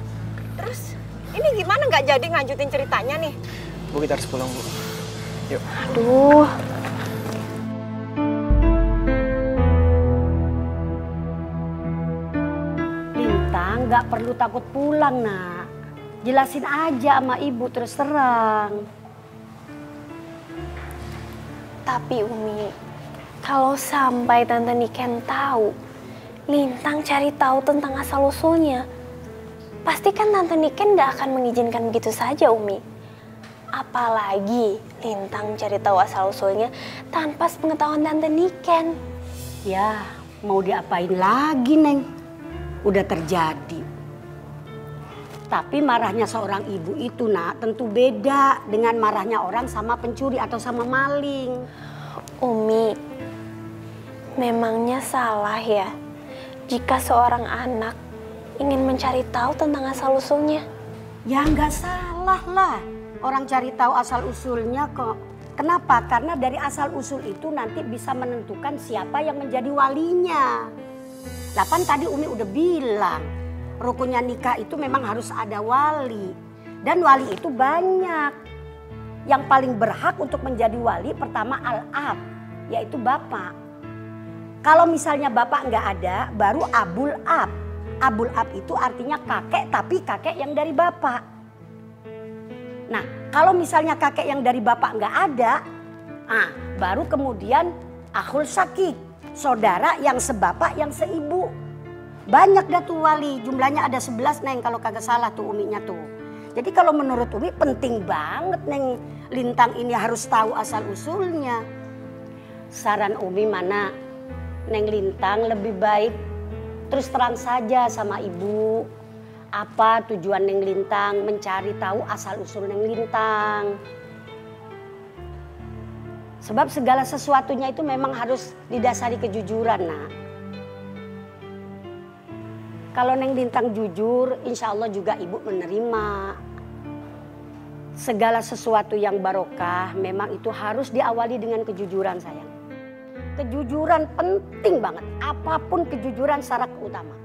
Terus, ini gimana nggak jadi nganjutin ceritanya nih? Bu, kita harus pulang, Bu. Yuk. Aduh. Lintang nggak perlu takut pulang, Nak. Jelasin aja sama ibu terus terang. Tapi Umi, kalau sampai Tante Niken tahu, Lintang cari tahu tentang asal-usulnya, pasti kan Tante Niken nggak akan mengizinkan begitu saja, Umi. Apalagi Lintang cari tahu asal-usulnya tanpa sepengetahuan Tante Niken. Ya, mau diapain lagi, Neng? Udah terjadi. Tapi marahnya seorang ibu itu, Nak, tentu beda dengan marahnya orang sama pencuri atau sama maling. Umi, memangnya salah ya jika seorang anak ingin mencari tahu tentang asal-usulnya? Ya nggak salah lah orang cari tahu asal-usulnya kok. Kenapa? Karena dari asal-usul itu nanti bisa menentukan siapa yang menjadi walinya. Lah kan tadi Umi udah bilang, rukunnya nikah itu memang harus ada wali. Dan wali itu banyak. Yang paling berhak untuk menjadi wali pertama al-ab, yaitu bapak. Kalau misalnya bapak nggak ada, baru abul ab. Abul ab itu artinya kakek, tapi kakek yang dari bapak. Nah, kalau misalnya kakek yang dari bapak nggak ada, baru kemudian akhul sakik, saudara yang sebapak yang seibu. Banyak dah tuh wali, jumlahnya ada 11, Neng, kalau kagak salah tuh Uminya tuh. Jadi kalau menurut Umi penting banget, Neng, Lintang ini harus tahu asal-usulnya. Saran Umi mana, Neng Lintang lebih baik terus terang saja sama ibu. Apa tujuan Neng Lintang mencari tahu asal-usul Neng Lintang. Sebab segala sesuatunya itu memang harus didasari kejujuran, Nak. Kalau Neng Lintang jujur, insya Allah juga ibu menerima. Segala sesuatu yang barokah memang itu harus diawali dengan kejujuran, sayang. Kejujuran penting banget, apapun kejujuran syarat utama.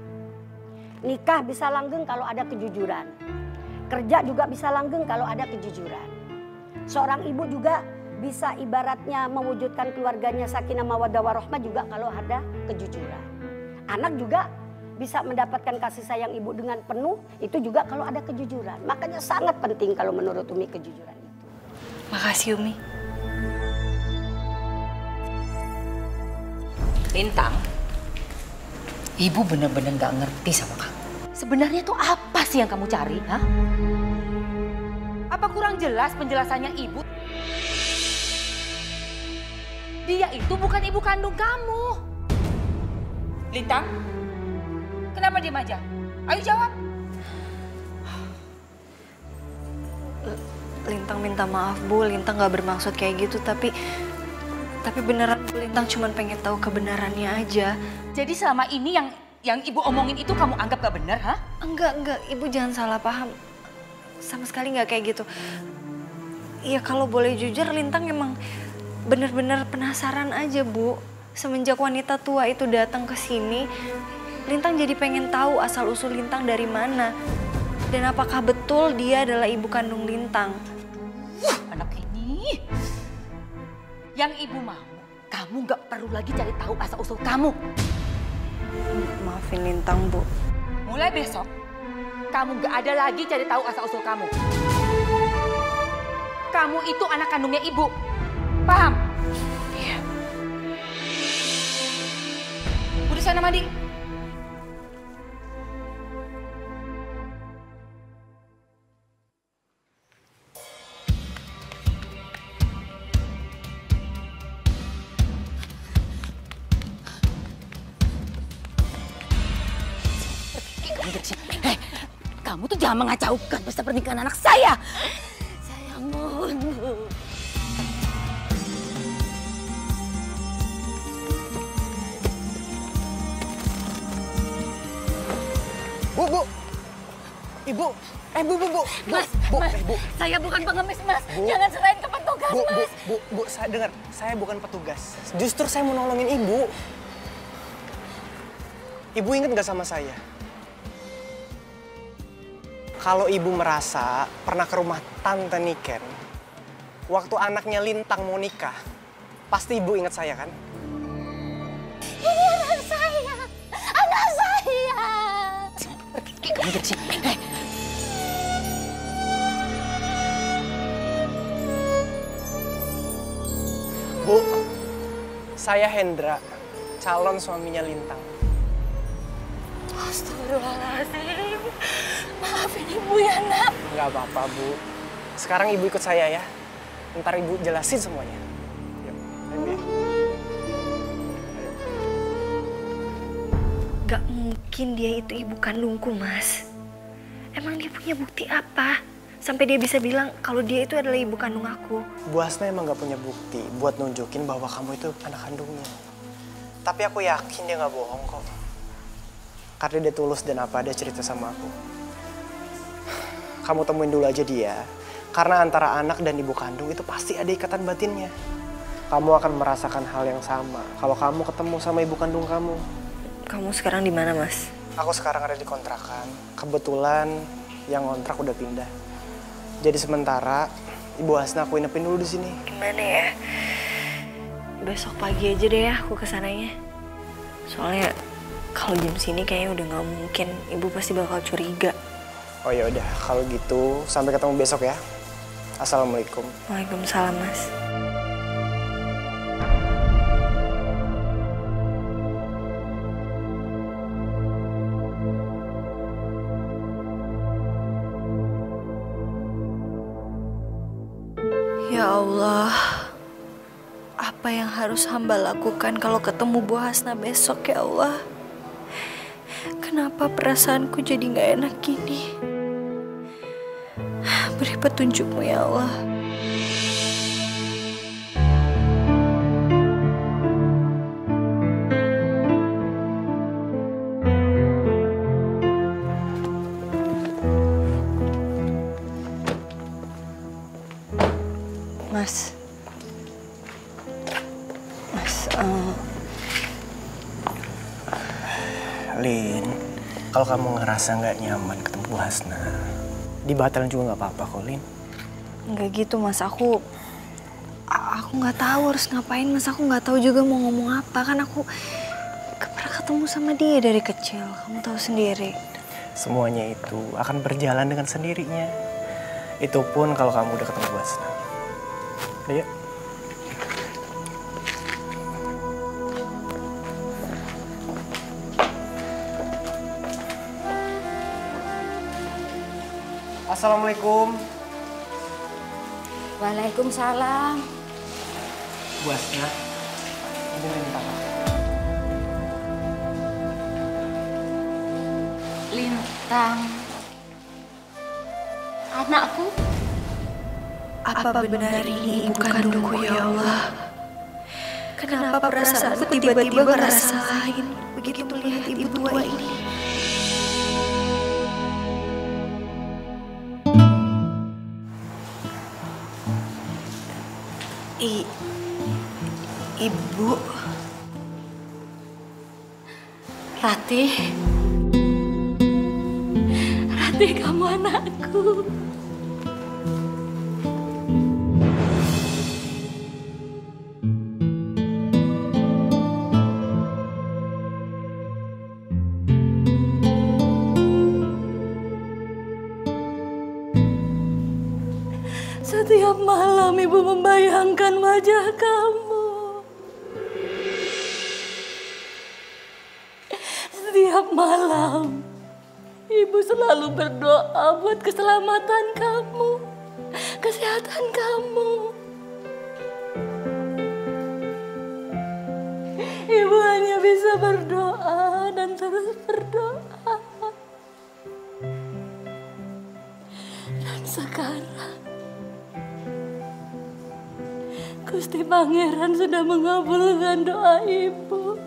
Nikah bisa langgeng kalau ada kejujuran. Kerja juga bisa langgeng kalau ada kejujuran. Seorang ibu juga bisa ibaratnya mewujudkan keluarganya sakinah mawaddah warahmah juga kalau ada kejujuran. Anak juga bisa mendapatkan kasih sayang ibu dengan penuh, itu juga kalau ada kejujuran. Makanya sangat penting kalau menurut Umi kejujuran itu. Makasih Umi. Lintang, ibu bener-bener gak ngerti sama kamu. Sebenarnya tuh apa sih yang kamu cari? Hah? Apa kurang jelas penjelasannya ibu? Dia itu bukan ibu kandung kamu. Lintang, kenapa diam aja? Ayo jawab. Lintang minta maaf Bu, Lintang gak bermaksud kayak gitu, tapi beneran Bu, Lintang cuma pengen tahu kebenarannya aja. Jadi selama ini yang ibu omongin itu kamu anggap gak benar, ha? Enggak, Ibu jangan salah paham. Sama sekali nggak kayak gitu. Ya kalau boleh jujur, Lintang emang bener-bener penasaran aja Bu. Semenjak wanita tua itu datang ke sini, Lintang jadi pengen tahu asal-usul Lintang dari mana. Dan apakah betul dia adalah ibu kandung Lintang. Anak ini. Yang ibu mau, kamu gak perlu lagi cari tahu asal-usul kamu. Maafin Lintang Bu. Mulai besok, kamu gak ada lagi cari tahu asal-usul kamu. Kamu itu anak kandungnya ibu. Paham? Iya. Udah sana mandi. kamu dari sini. Kamu tuh jangan mengacaukan pesta pernikahan anak saya. Saya mohon, Bu. Bu. Ibu. Bu. Mas, Bu. Saya bukan pengemis, Mas. Bu. Jangan serahin ke petugas, Mas. Bu, saya dengar. Saya bukan petugas. Justru saya mau nolongin Ibu. Ibu ingat nggak sama saya? Kalau Ibu merasa pernah ke rumah Tante Niken, waktu anaknya Lintang mau nikah, pasti Ibu ingat saya kan? Ini anak saya! Anak saya! Pergi kamu dari sini. Bu, saya Hendra, calon suaminya Lintang. Astagfirullahaladzim. Maafin Ibu ya, Nak. Nggak apa-apa, Bu. Sekarang Ibu ikut saya ya. Ntar Ibu jelasin semuanya. Gak mungkin dia itu ibu kandungku, Mas. Emang dia punya bukti apa? Sampai dia bisa bilang kalau dia itu adalah ibu kandung aku. Bu Hasna emang gak punya bukti buat nunjukin bahwa kamu itu anak kandungnya. Tapi aku yakin dia gak bohong kok. Karena dia tulus dan apa ada cerita sama aku. Kamu temuin dulu aja dia. Karena antara anak dan ibu kandung itu pasti ada ikatan batinnya. Kamu akan merasakan hal yang sama kalau kamu ketemu sama ibu kandung kamu. Kamu sekarang di mana, Mas? Aku sekarang ada di kontrakan. Kebetulan yang kontrak udah pindah. Jadi sementara Ibu Hasna aku inepin dulu di sini. Gimana ya? Besok pagi aja deh ya aku kesananya. Soalnya kalau jam sini kayaknya udah nggak mungkin. Ibu pasti bakal curiga. Oh ya udah, kalau gitu sampai ketemu besok ya. Assalamualaikum. Waalaikumsalam, Mas. Ya Allah, apa yang harus hamba lakukan kalau ketemu Bu Hasna besok ya Allah? Kenapa perasaanku jadi gak enak gini? Beri petunjukmu ya Allah. Lin, kalau kamu ngerasa nggak nyaman ketemu Bu Hasna, dibatalin juga nggak apa-apa kok, Lin. Nggak gitu, Mas. Aku nggak tahu harus ngapain, Mas. Aku nggak tahu juga mau ngomong apa. Kan aku gak pernah ketemu sama dia dari kecil. Kamu tahu sendiri. Semuanya itu akan berjalan dengan sendirinya. Itu pun kalau kamu udah ketemu Bu Hasna. Ayo. Assalamualaikum. Waalaikumsalam. Bu Hasna, ini Lintang. Lintang. Anakku. Apa benar ini ibu kandungku ya Allah? Kenapa perasaanku tiba-tiba ngerasa lain begitu melihat ibu tua ini? Ibu Ratih. Ratih, kamu anakku. Setiap malam ibu membayangkan wajah kamu. Setiap malam ibu selalu berdoa buat keselamatan kamu, kesehatan kamu. Ibu hanya bisa berdoa dan terus berdoa. Pangeran sudah mengabulkan doa Ibu.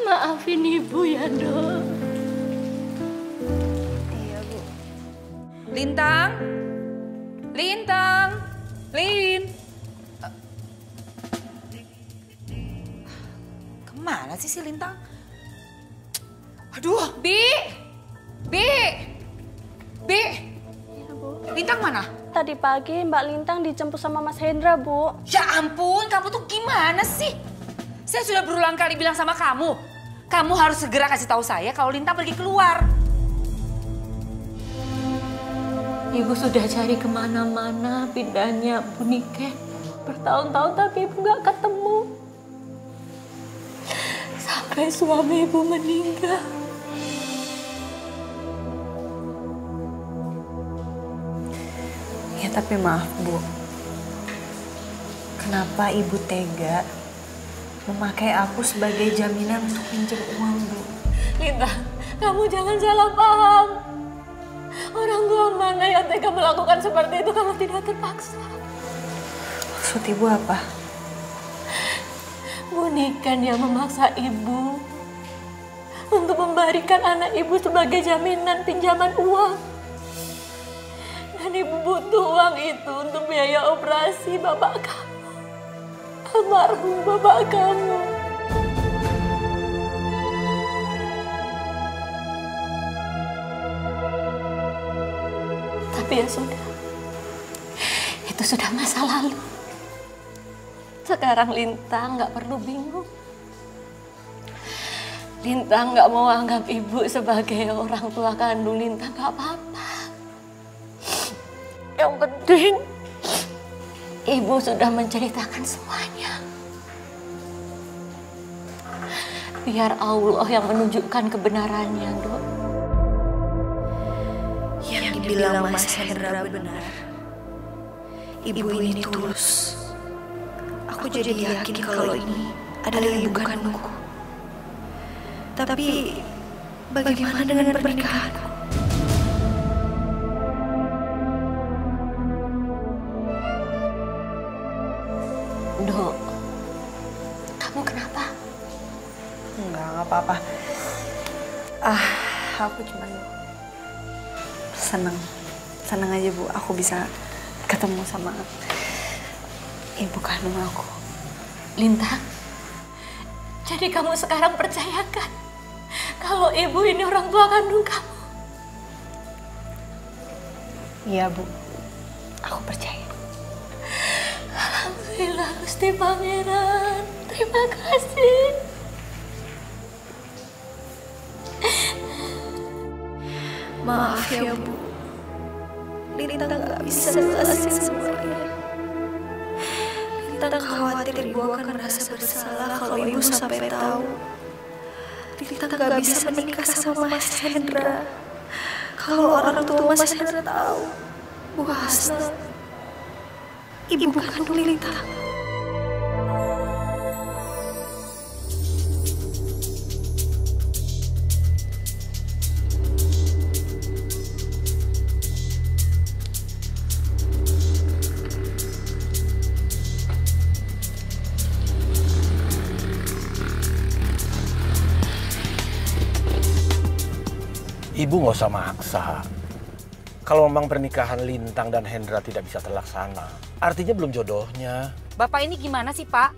Maafin Ibu ya, Dok. Iya, Bu. Lintang? Lintang? Lin? Kemana sih si Lintang? Aduh, Bi! Bi! Bi! Ya, Bu. Lintang mana? Tadi pagi Mbak Lintang dijemput sama Mas Hendra, Bu. Ya ampun, kamu tuh gimana sih? Saya sudah berulang kali bilang sama kamu. Kamu harus segera kasih tahu saya kalau Lintang pergi keluar. Ibu sudah cari kemana-mana pindahnya Bu Niken. Bertahun-tahun tapi Ibu nggak ketemu. Sampai suami Ibu meninggal. Ya tapi maaf Bu. Kenapa Ibu tega memakai aku sebagai jaminan untuk pinjam uang, Bu? Lintang, kamu jangan salah paham. Orang tua mana yang tega melakukan seperti itu kalau tidak terpaksa? Maksud Ibu apa? Bu Niken yang memaksa Ibu untuk memberikan anak Ibu sebagai jaminan pinjaman uang. Dan Ibu butuh uang itu untuk biaya operasi bapak kamu. Almarhum bapak kamu. Tapi ya sudah. Itu sudah masa lalu. Sekarang Lintang nggak perlu bingung. Lintang nggak mau anggap Ibu sebagai orang tua kandung Lintang, nggak apa-apa. Yang penting Ibu sudah menceritakan semuanya. Biar Allah yang menunjukkan kebenarannya, Dok. Yang dibilang Mas Hendra benar. Ibu ini tulus. Aku jadi yakin kalau ini adalah ibu kandungku. Tapi bagaimana dengan pernikahanku? Dok, kamu kenapa? Enggak apa-apa. Aku cuma senang aja Bu. Aku bisa ketemu sama ibu kandung aku. Lintang, jadi kamu sekarang percayakan kalau Ibu ini orang tua kandung kamu? Iya Bu, aku percaya. Alhamdulillah Gusti Pangeran, terima kasih. Maaf ya Bu, Lintang gak bisa jelasin semuanya. Lintang khawatir Ibu akan merasa bersalah kalau Ibu sampai tahu Lintang gak bisa menikah sama Mas Hendra. Kalau orang tua Mas Hendra tahu Bu Hasna ibu kandung Lintang. Ibu nggak usah maksa. Kalau memang pernikahan Lintang dan Hendra tidak bisa terlaksana, artinya belum jodohnya. Bapak ini gimana sih, Pak?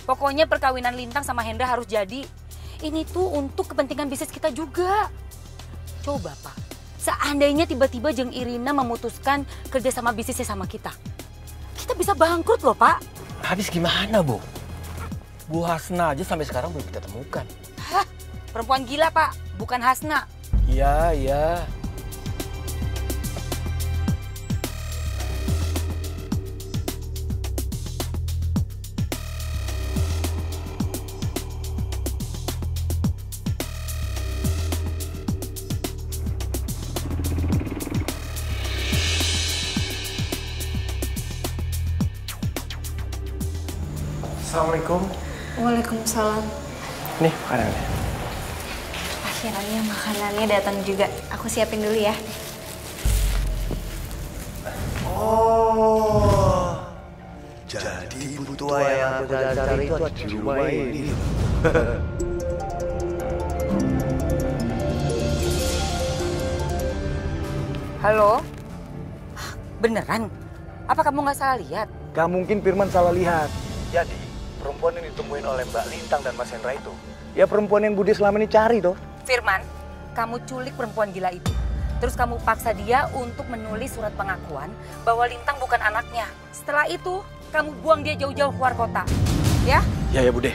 Pokoknya perkawinan Lintang sama Hendra harus jadi. Ini tuh untuk kepentingan bisnis kita juga. Coba, Pak. Seandainya tiba-tiba Jeng Irina memutuskan kerja sama bisnisnya sama kita. Kita bisa bangkrut loh, Pak. Habis gimana, Bu? Bu Hasna aja sampai sekarang belum kita temukan. Hah? Perempuan gila, Pak. Bukan Hasna. Iya, iya. Assalamualaikum. Waalaikumsalam. Nih makanannya. Akhirnya makanannya datang juga. Aku siapin dulu ya. Oh, jadi ibu tua yang aku cari itu ada di rumah ini. Halo? Beneran? Apa kamu nggak salah lihat? Gak mungkin Firman salah lihat. Jadi, perempuan yang ditemuin oleh Mbak Lintang dan Mas Hendra itu, ya perempuan yang Budi selama ini cari toh. Firman, kamu culik perempuan gila itu. Terus kamu paksa dia untuk menulis surat pengakuan bahwa Lintang bukan anaknya. Setelah itu, kamu buang dia jauh-jauh keluar kota. Ya? Ya Bude.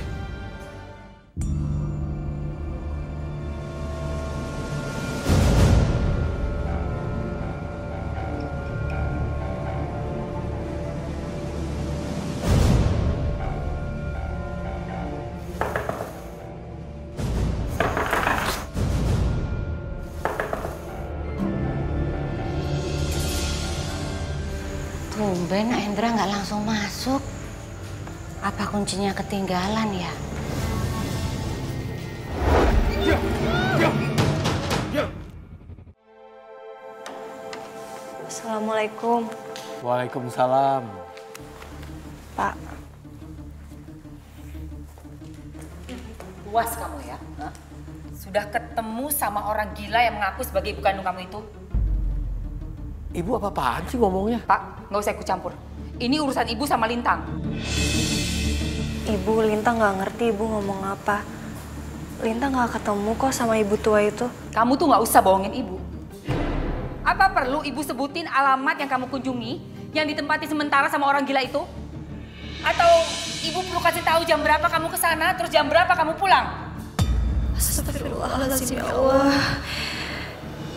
Tumben Hendra nggak langsung masuk. Apa kuncinya ketinggalan ya? Assalamualaikum. Waalaikumsalam. Pak. Puas kamu ya? Hah? Sudah ketemu sama orang gila yang mengaku sebagai ibu kandung kamu itu? Ibu apa-apaan sih ngomongnya? Pak, nggak usah ikut campur. Ini urusan ibu sama Lintang. Ibu, Lintang nggak ngerti ibu ngomong apa. Lintang nggak ketemu kok sama ibu tua itu. Kamu tuh nggak usah bohongin ibu. Apa perlu ibu sebutin alamat yang kamu kunjungi yang ditempati sementara sama orang gila itu? Atau ibu perlu kasih tahu jam berapa kamu ke sana, terus jam berapa kamu pulang? Astagfirullahaladzim ya Allah.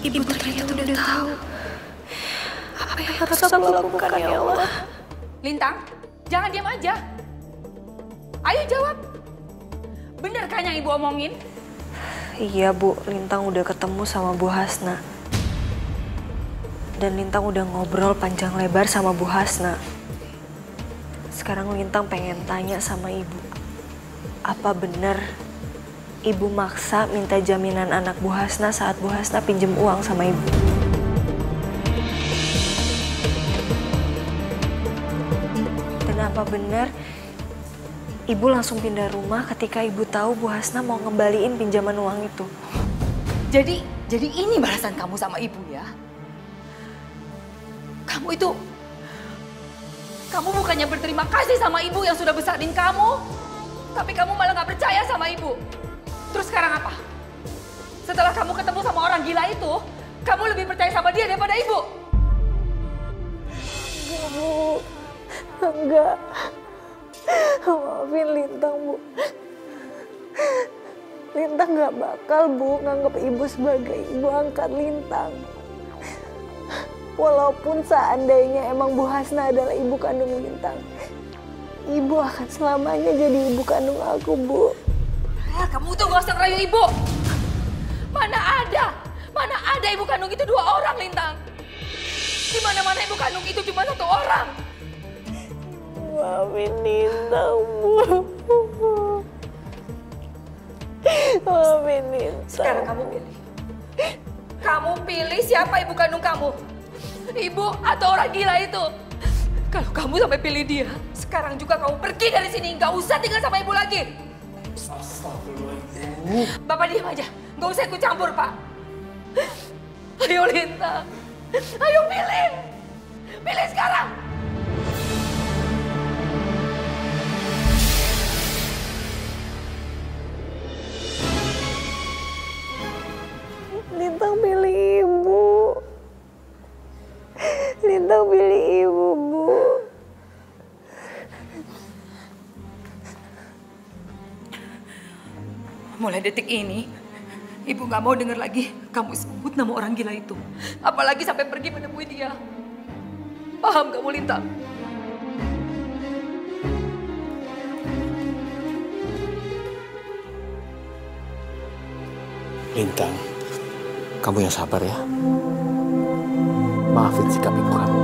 Ibu ternyata udah tahu. Apa yang harus aku lakukan ya Allah? Lintang, jangan diam aja. Ayo jawab. Bener kan yang ibu omongin? Iya Bu, Lintang udah ketemu sama Bu Hasna. Dan Lintang udah ngobrol panjang lebar sama Bu Hasna. Sekarang Lintang pengen tanya sama ibu. Apa bener ibu maksa minta jaminan anak Bu Hasna saat Bu Hasna pinjem uang sama ibu? Dan apa bener ibu langsung pindah rumah ketika ibu tahu Bu Hasna mau ngembaliin pinjaman uang itu? Jadi ini balasan kamu sama ibu ya? Kamu bukannya berterima kasih sama ibu yang sudah besarin kamu, tapi kamu malah nggak percaya sama ibu. Terus sekarang apa? Setelah kamu ketemu sama orang gila itu, kamu lebih percaya sama dia daripada ibu? Bu, enggak. Maafin Lintang, Bu. Lintang nggak bakal, Bu, nganggap ibu sebagai ibu angkat Lintang. Walaupun seandainya emang Bu Hasna adalah ibu kandung Lintang, ibu akan selamanya jadi ibu kandung aku, Bu. Ya, kamu tuh gak usah ngerayu ibu. Mana ada ibu kandung itu 2 orang, Lintang. Di mana-mana ibu kandung itu cuma 1 orang. Maafin Lintang, Bu. Maafin Lintang. Sekarang kamu pilih. Kamu pilih siapa ibu kandung kamu? Ibu atau orang gila itu? Kalau kamu sampai pilih dia, sekarang juga kamu pergi dari sini. Gak usah tinggal sama ibu lagi. Bapak diam aja. Gak usah ikut campur, Pak. Ayo Lintang. Ayo pilih. Pilih sekarang. Lintang pilih ibu. Lintang pilih ibu, Bu. Mulai detik ini, ibu gak mau dengar lagi kamu sebut nama orang gila itu. Apalagi sampai pergi menemui dia. Paham kamu, Lintang? Lintang, kamu yang sabar ya. Maafin sikap ibu kamu.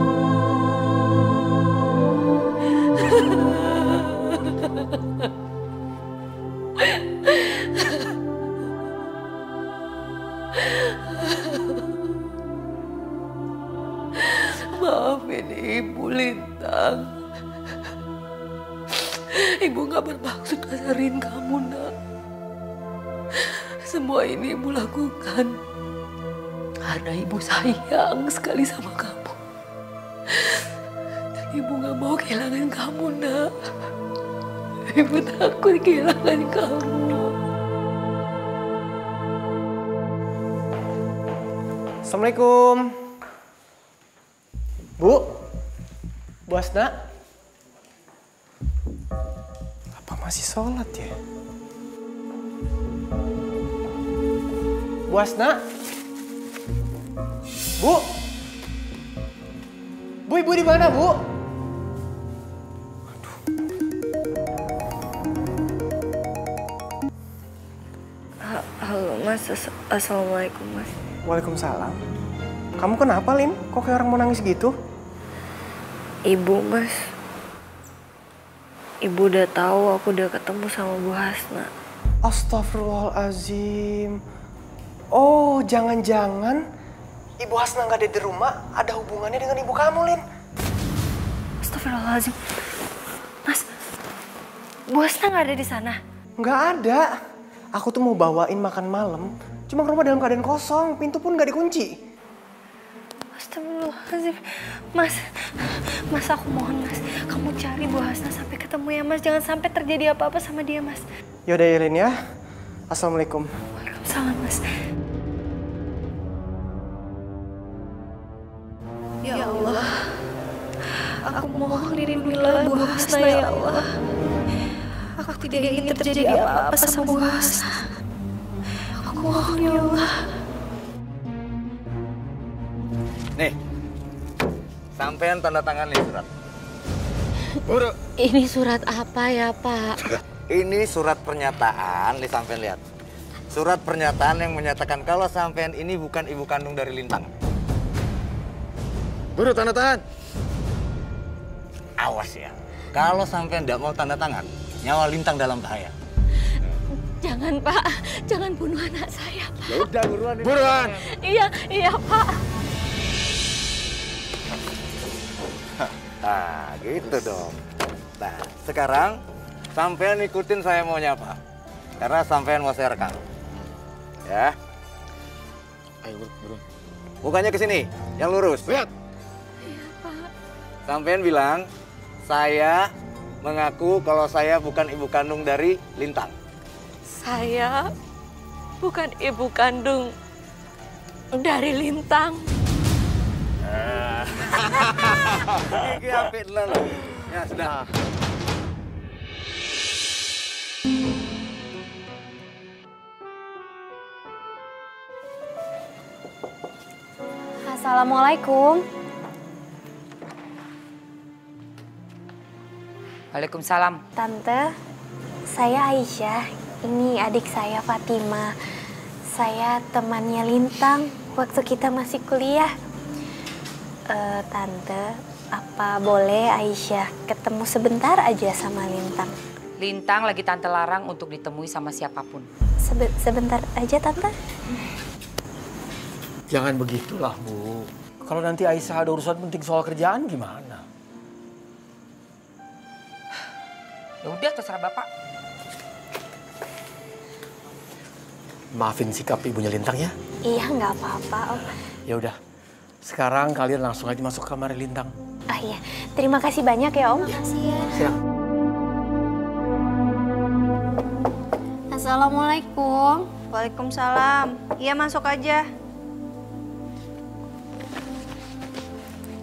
Maafin bermaksud kasarin kamu, nak. Semua ini ibu lakukan karena ibu sayang sekali sama kamu. Dan ibu gak mau kehilangan kamu, nak. Ibu takut kehilangan kamu. Assalamualaikum. Bu Asna. Apa masih sholat ya? Bu Asna. Bu, ibu di mana, Bu? Halo Mas, Assalamualaikum Mas. Waalaikumsalam. Kamu kenapa, Lin? Kok kayak orang mau nangis gitu? Ibu, Mas. Ibu udah tahu aku udah ketemu sama Bu Hasna. Astagfirullahaladzim. Oh, jangan-jangan Ibu Hasna nggak ada di rumah, ada hubungannya dengan ibu kamu, Lin. Astagfirullahaladzim. Mas, Bu Hasna nggak ada di sana? Nggak ada. Aku tuh mau bawain makan malam, cuma rumah dalam keadaan kosong, pintu pun nggak dikunci. Astagfirullahaladzim. Mas, aku mohon Mas, kamu cari Bu Hasna sampai ketemu ya Mas. Jangan sampai terjadi apa-apa sama dia Mas. Yaudah ya Lin ya. Assalamualaikum. Waalaikumsalam Mas. Ya Allah, aku mohon lindungilah Bu Hasna ya Allah. Aku tidak ingin terjadi apa-apa sama Bu Hasna. Aku mohon ya Allah. Nih, sampean tanda tangan nih surat. Buru. Ini surat apa ya, Pak? Ini surat pernyataan, nih sampean lihat. Surat pernyataan yang menyatakan kalau sampean ini bukan ibu kandung dari Lintang. Buru tanda tangan. Awas ya, kalau sampean tidak mau tanda tangan, nyawa Lintang dalam bahaya. Jangan, Pak. Jangan bunuh anak saya, Pak. Ya udah buruan. Buruan. Iya, Pak. Nah, gitu dong. Nah, sekarang sampean ikutin saya maunya apa? Karena sampean mau saya rekam. Ya. Ayo, buruan. Mukanya ke sini, yang lurus. Lihat. Iya, Pak. Sampean bilang, saya mengaku kalau saya bukan ibu kandung dari Lintang. Saya bukan ibu kandung dari Lintang. Iki apik lho. Ya sudah. Assalamualaikum. Waalaikumsalam. Tante, saya Aisyah. Ini adik saya Fatima. Saya temannya Lintang waktu kita masih kuliah. Tante, apa boleh Aisyah ketemu sebentar aja sama Lintang? Lintang lagi tante larang untuk ditemui sama siapapun. Sebentar aja, Tante. Jangan begitulah, Bu. Kalau nanti Aisyah ada urusan penting soal kerjaan gimana? Ya udah, terserah Bapak. Maafin sikap ibunya Lintang ya. Iya, nggak apa-apa, Om. Ya udah. Sekarang kalian langsung aja masuk ke kamar Lintang. Ah iya, terima kasih banyak ya Om. Siap. Assalamualaikum. Waalaikumsalam. Iya, masuk aja.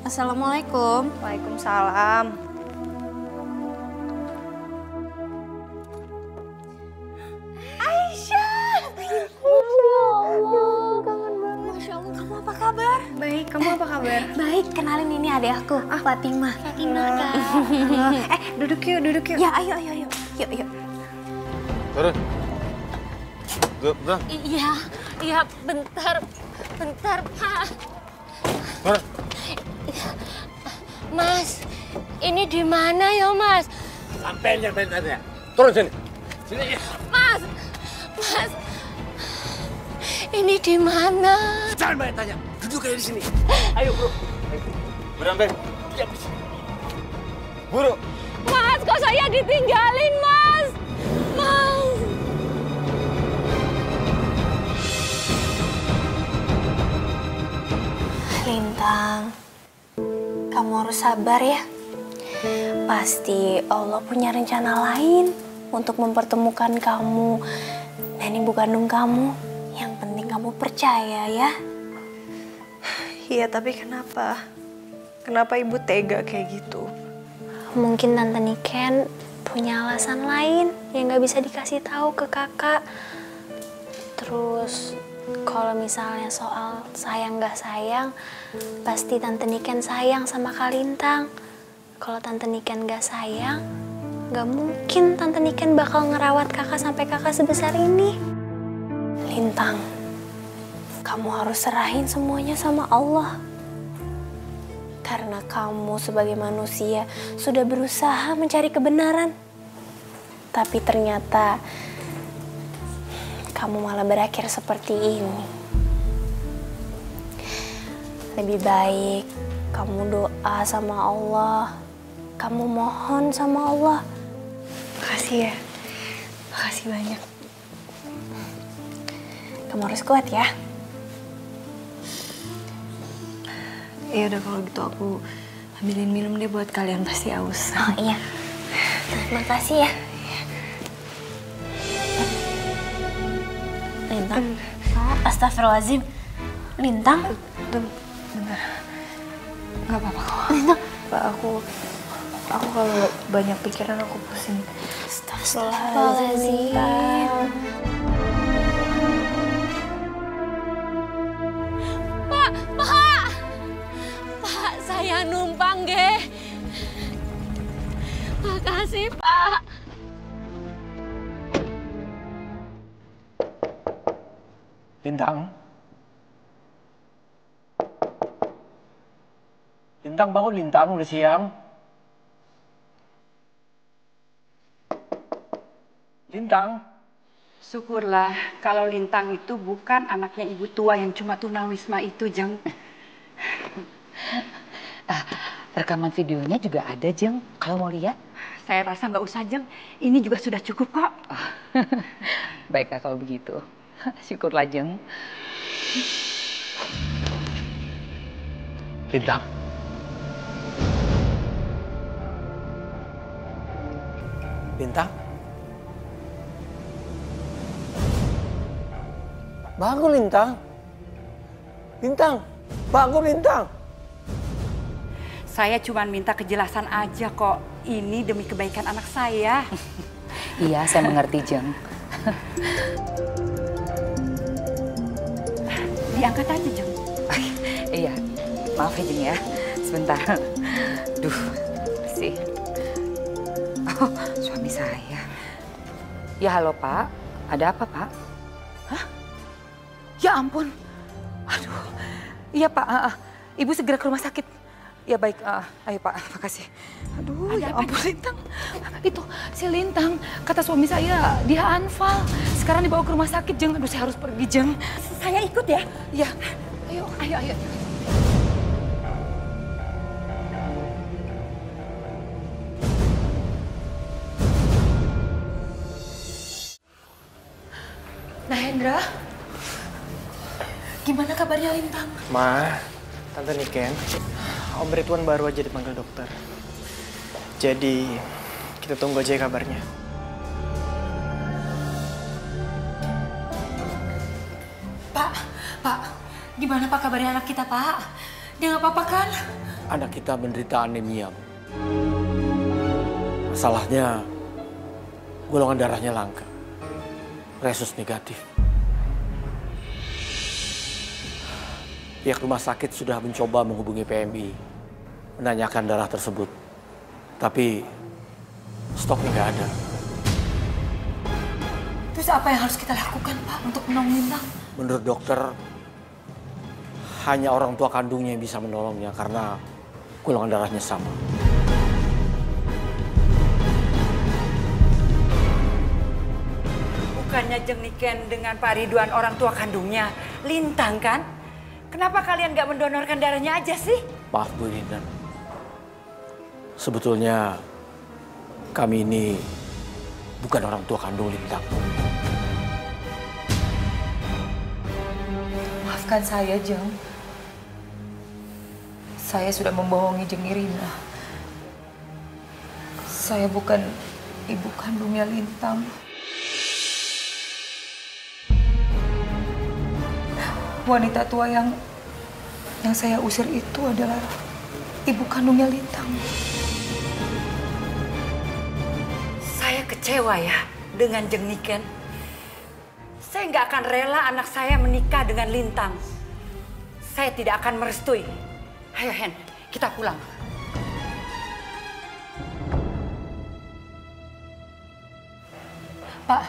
Assalamualaikum. Waalaikumsalam. Kamu apa kabar? Baik, kenalin ini adik aku, Fatima. Fatima, Kak. Duduk yuk. Ya, ayo. Yuk. Turun. Turun. Iya, bentar, Pak. Turun. Mas, ini di mana ya, Mas? Sampai nyampein tanya. Turun sini. Sini. Mas. Ini di mana? Jangan banyak tanya. Duduk kayak di sini. Ayo, Bro. Bro, ambil. Diam di sini. Buru. Mas, kok saya ditinggalin, Mas? Mas. Lintang, kamu harus sabar ya. Pasti Allah punya rencana lain untuk mempertemukan kamu dan ibu kandung kamu. Yang penting kamu percaya ya. Iya, tapi kenapa? Kenapa ibu tega kayak gitu? Mungkin Tante Niken punya alasan lain yang gak bisa dikasih tahu ke kakak. Terus kalau misalnya soal sayang gak sayang, pasti Tante Niken sayang sama Kak Lintang. Kalau Tante Niken gak sayang, gak mungkin Tante Niken bakal ngerawat kakak sampai kakak sebesar ini. Lintang, kamu harus serahin semuanya sama Allah. Karena kamu sebagai manusia sudah berusaha mencari kebenaran. Tapi ternyata kamu malah berakhir seperti ini. Lebih baik kamu doa sama Allah. Kamu mohon sama Allah. Makasih ya. Makasih banyak. Kamu harus kuat ya. Ya udah kalau gitu aku ambilin minum deh buat kalian, pasti aus. Oh iya. Terima kasih ya. Lintang. Oh, astagfirullahaladzim. Lintang. Bentar. Gak apa-apa kok. Lintang. Pak, aku kalau banyak pikiran aku pusing. Astagfirullahaladzim. Pak, saya numpang, ge. Makasih, Pak. Lintang. Lintang bangun, Lintang, udah siang. Lintang. Syukurlah kalau Lintang itu bukan anaknya ibu tua yang cuma tunawisma itu, Jeng. Rekaman videonya juga ada, Jeng. Kalau mau lihat? Saya rasa nggak usah, Jeng. Ini juga sudah cukup kok. Baiklah kalau begitu. Syukurlah, Jeng. Lintang. Lintang. Bangun, Lintang. Lintang, bangun, Lintang. Saya cuma minta kejelasan aja kok. Ini demi kebaikan anak saya. Iya, saya mengerti, Jeng. Diangkat aja, Jeng. Iya, maaf ya, Jeng ya. Sebentar. Duh, sih. Oh, suami saya. Ya, halo, Pak. Ada apa, Pak? Hah? Ya ampun. Aduh. Iya, Pak. Ibu segera ke rumah sakit. Ya baik, ayo Pak, makasih. Aduh, ya ampun Lintang. Itu si Lintang, kata suami saya dia anfal. Sekarang dibawa ke rumah sakit, Jeng. Aduh, saya harus pergi, Jeng. Saya ikut ya? Iya. Ayo. Nah, Hendra. Gimana kabarnya Lintang? Ma, Tante Niken, Om Ridwan baru aja dipanggil dokter. Jadi, kita tunggu aja kabarnya. Pak, gimana Pak kabarnya anak kita, Pak? Dia nggak apa-apa kan? Anak kita menderita anemia. Masalahnya, golongan darahnya langka. Resus negatif. Pihak rumah sakit sudah mencoba menghubungi PMI, menanyakan darah tersebut. Tapi stoknya nggak ada. Terus apa yang harus kita lakukan, Pak, untuk menolong Lintang? Menurut dokter, hanya orang tua kandungnya yang bisa menolongnya karena golongan darahnya sama. Bukannya Jeng Niken dengan Pak Ridwan orang tua kandungnya Lintang kan? Kenapa kalian nggak mendonorkan darahnya aja sih? Maaf Bu Lindan. Sebetulnya kami ini bukan orang tua kandung Lintang. Maafkan saya, Jeng. Saya sudah membohongi Jeng Irina. Saya bukan ibu kandungnya Lintang. Wanita tua yang saya usir itu adalah ibu kandungnya Lintang. Saya kecewa ya dengan Jeng Niken. Saya nggak akan rela anak saya menikah dengan Lintang. Saya tidak akan merestui. Ayo Hen, kita pulang. Pak,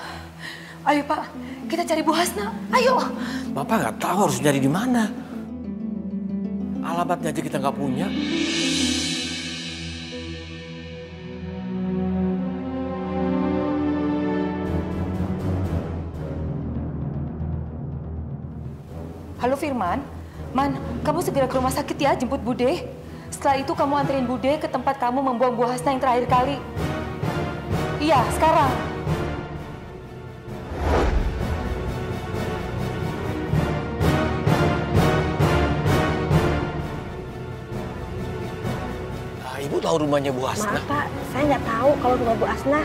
ayo Pak, kita cari Bu Hasna. Ayo. Bapak nggak tahu harus nyari di mana. Alamatnya aja kita nggak punya. Halo Firman, Man, kamu segera ke rumah sakit ya, jemput Bude. Setelah itu kamu anterin Bude ke tempat kamu membuang Bu Hasna yang terakhir kali. Iya, sekarang. Ibu tahu rumahnya Bu Hasna? Maaf Pak, saya nggak tahu kalau rumah Bu Hasna.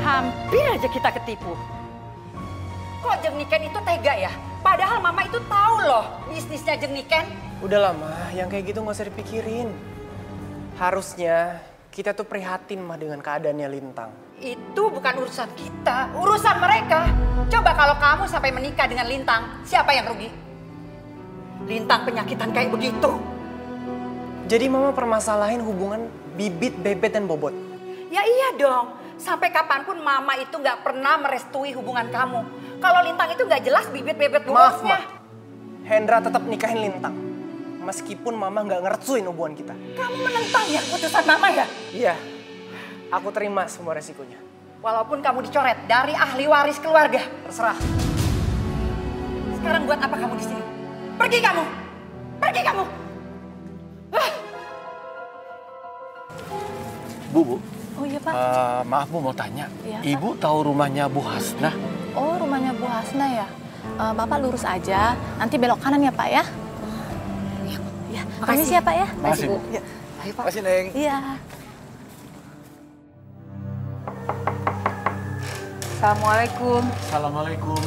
Hampir aja kita ketipu. Kok Jeng Niken itu tega ya? Padahal Mama itu tahu loh bisnisnya Jeng Niken. Udah lama, yang kayak gitu nggak usah dipikirin. Harusnya kita tuh prihatin mah dengan keadaannya Lintang. Itu bukan urusan kita, urusan mereka. Coba kalau kamu sampai menikah dengan Lintang, siapa yang rugi? Lintang penyakitan kayak begitu. Jadi Mama permasalahin hubungan Bibit, Bebet, dan Bobot. Ya iya dong. Sampai kapanpun Mama itu nggak pernah merestui hubungan kamu. Kalau Lintang itu nggak jelas Bibit, Bebet, Bobotnya. Maaf, Ma. Hendra tetap nikahin Lintang. Meskipun Mama nggak ngerestuin hubungan kita. Kamu menentang ya putusan Mama ya? Iya, aku terima semua resikonya. Walaupun kamu dicoret dari ahli waris keluarga. Terserah. Sekarang buat apa kamu di sini? Pergi kamu! Pergi kamu! Bu. Oh iya Pak. Maaf Bu, mau tanya. Iya, Ibu tahu rumahnya Bu Hasna? Oh rumahnya Bu Hasna ya? Bapak lurus aja, nanti belok kanan ya Pak ya? Ya, makasih ya Pak ya. Makasih Bu. Ya. Ayo Pak. Makasih Neng. Iya. Assalamualaikum. Assalamualaikum.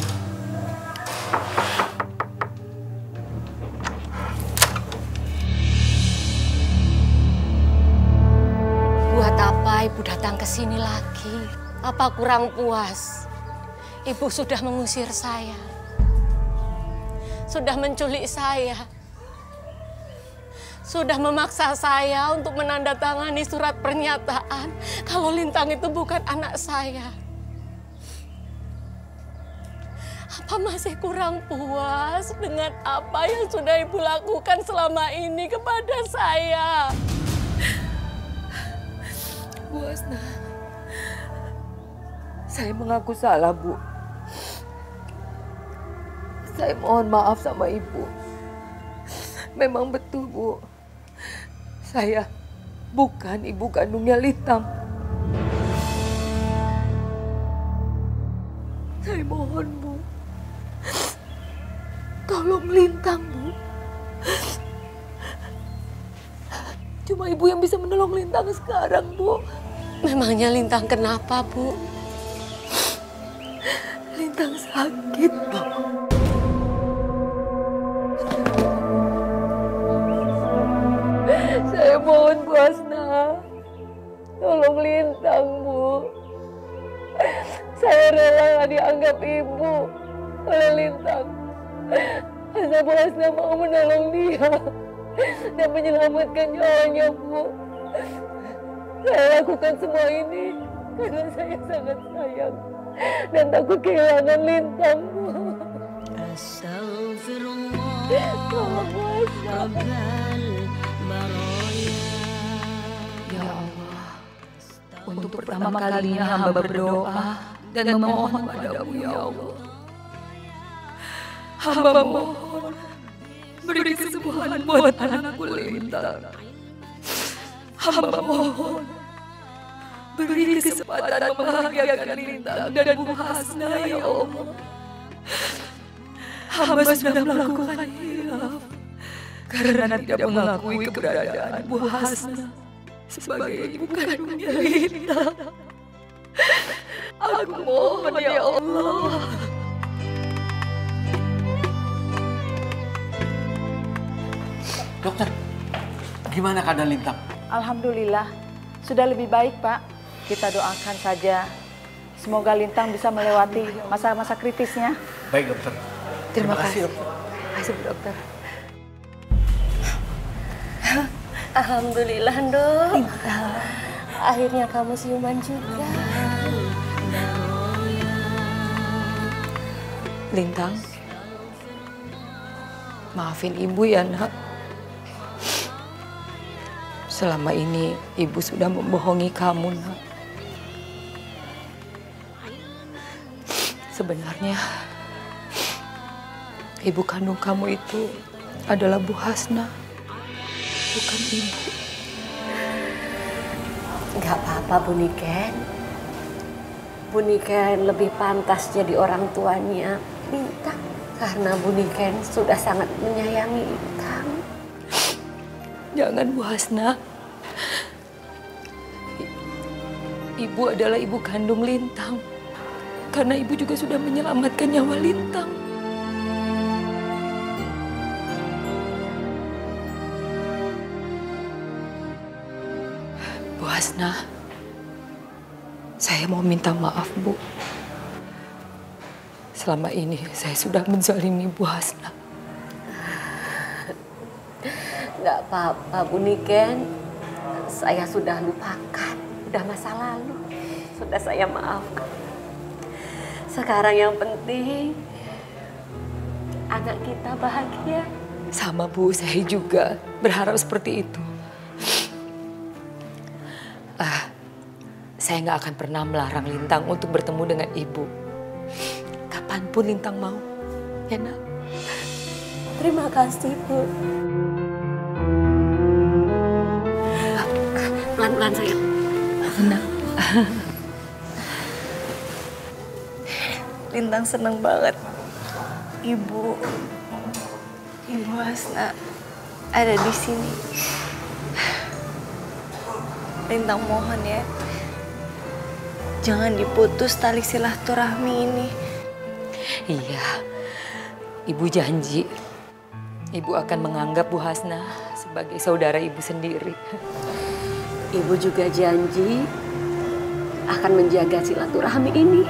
Buat apa Ibu datang ke sini lagi? Apa kurang puas? Ibu sudah mengusir saya. Sudah menculik saya. Sudah memaksa saya untuk menandatangani surat pernyataan kalau Lintang itu bukan anak saya. Apa masih kurang puas dengan apa yang sudah Ibu lakukan selama ini kepada saya? Bu Hasna, saya mengaku salah, Bu. Saya mohon maaf sama Ibu. Memang betul, Bu. Saya bukan ibu kandungnya Lintang. Saya mohon, Bu. Tolong Lintang, Bu. Cuma Ibu yang bisa menolong Lintang sekarang, Bu. Memangnya Lintang kenapa, Bu? Lintang sakit, Bu. Saya mohon Bu Hasna, tolong Lintang, Bu. Saya rela nggak dianggap ibu oleh Lintang. Asal Bu Hasna mau menolong dia dan menyelamatkan nyawanya, Bu. Saya lakukan semua ini karena saya sangat sayang dan takut kehilangan Lintang, Bu. Tolong Bu Hasna. Ya Allah, untuk pertama kalinya hamba berdoa dan memohon padamu, ya Allah. Hamba mohon beri kesembuhan buat anakku Lintang. Hamba mohon, beri kesempatan membahagiakan Lintang dan Bu Hasna, ya Allah. Hamba sudah melakukan hilaf karena tidak mengakui keberadaan Bu Hasna sebagai ibu kandungnya Lintang. Aku mohon, ya Allah. Dokter, gimana keadaan Lintang? Alhamdulillah, sudah lebih baik, Pak. Kita doakan saja. Semoga Lintang bisa melewati masa-masa kritisnya. Baik, dokter. Terima kasih, dokter. Terima kasih, Bu Dokter. Alhamdulillah, Dok. Akhirnya kamu siuman juga. Lintang, maafin Ibu ya, Nak. Selama ini Ibu sudah membohongi kamu, Nak. Sebenarnya ibu kandung kamu itu adalah Bu Hasna, bukan Ibu. Gak apa-apa, Bu Niken. Bu Niken lebih pantas jadi orang tuanya Lintang karena Bu Niken sudah sangat menyayangi Lintang. Jangan, Bu Hasna. Ibu adalah ibu kandung Lintang. Karena ibu juga sudah menyelamatkan nyawa Lintang. Bu Hasna, saya mau minta maaf, Bu. Selama ini saya sudah menzalimi Bu Hasna. Gak apa-apa, Bu Niken. Saya sudah lupakan, sudah masa lalu. Sudah saya maafkan. Sekarang yang penting anak kita bahagia. Sama, Bu, saya juga berharap seperti itu. Saya nggak akan pernah melarang Lintang untuk bertemu dengan Ibu. Kapanpun Lintang mau, ya Nak? Terima kasih, Bu. Pelan-pelan, sayang. Nak. Lintang seneng banget. Ibu Hasna ada di sini. Lintang mohon ya, jangan diputus tali silaturahmi ini. Iya, Ibu janji. Ibu akan menganggap Bu Hasna sebagai saudara Ibu sendiri. Ibu juga janji akan menjaga silaturahmi ini.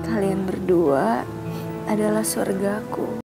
Kalian berdua adalah surgaku.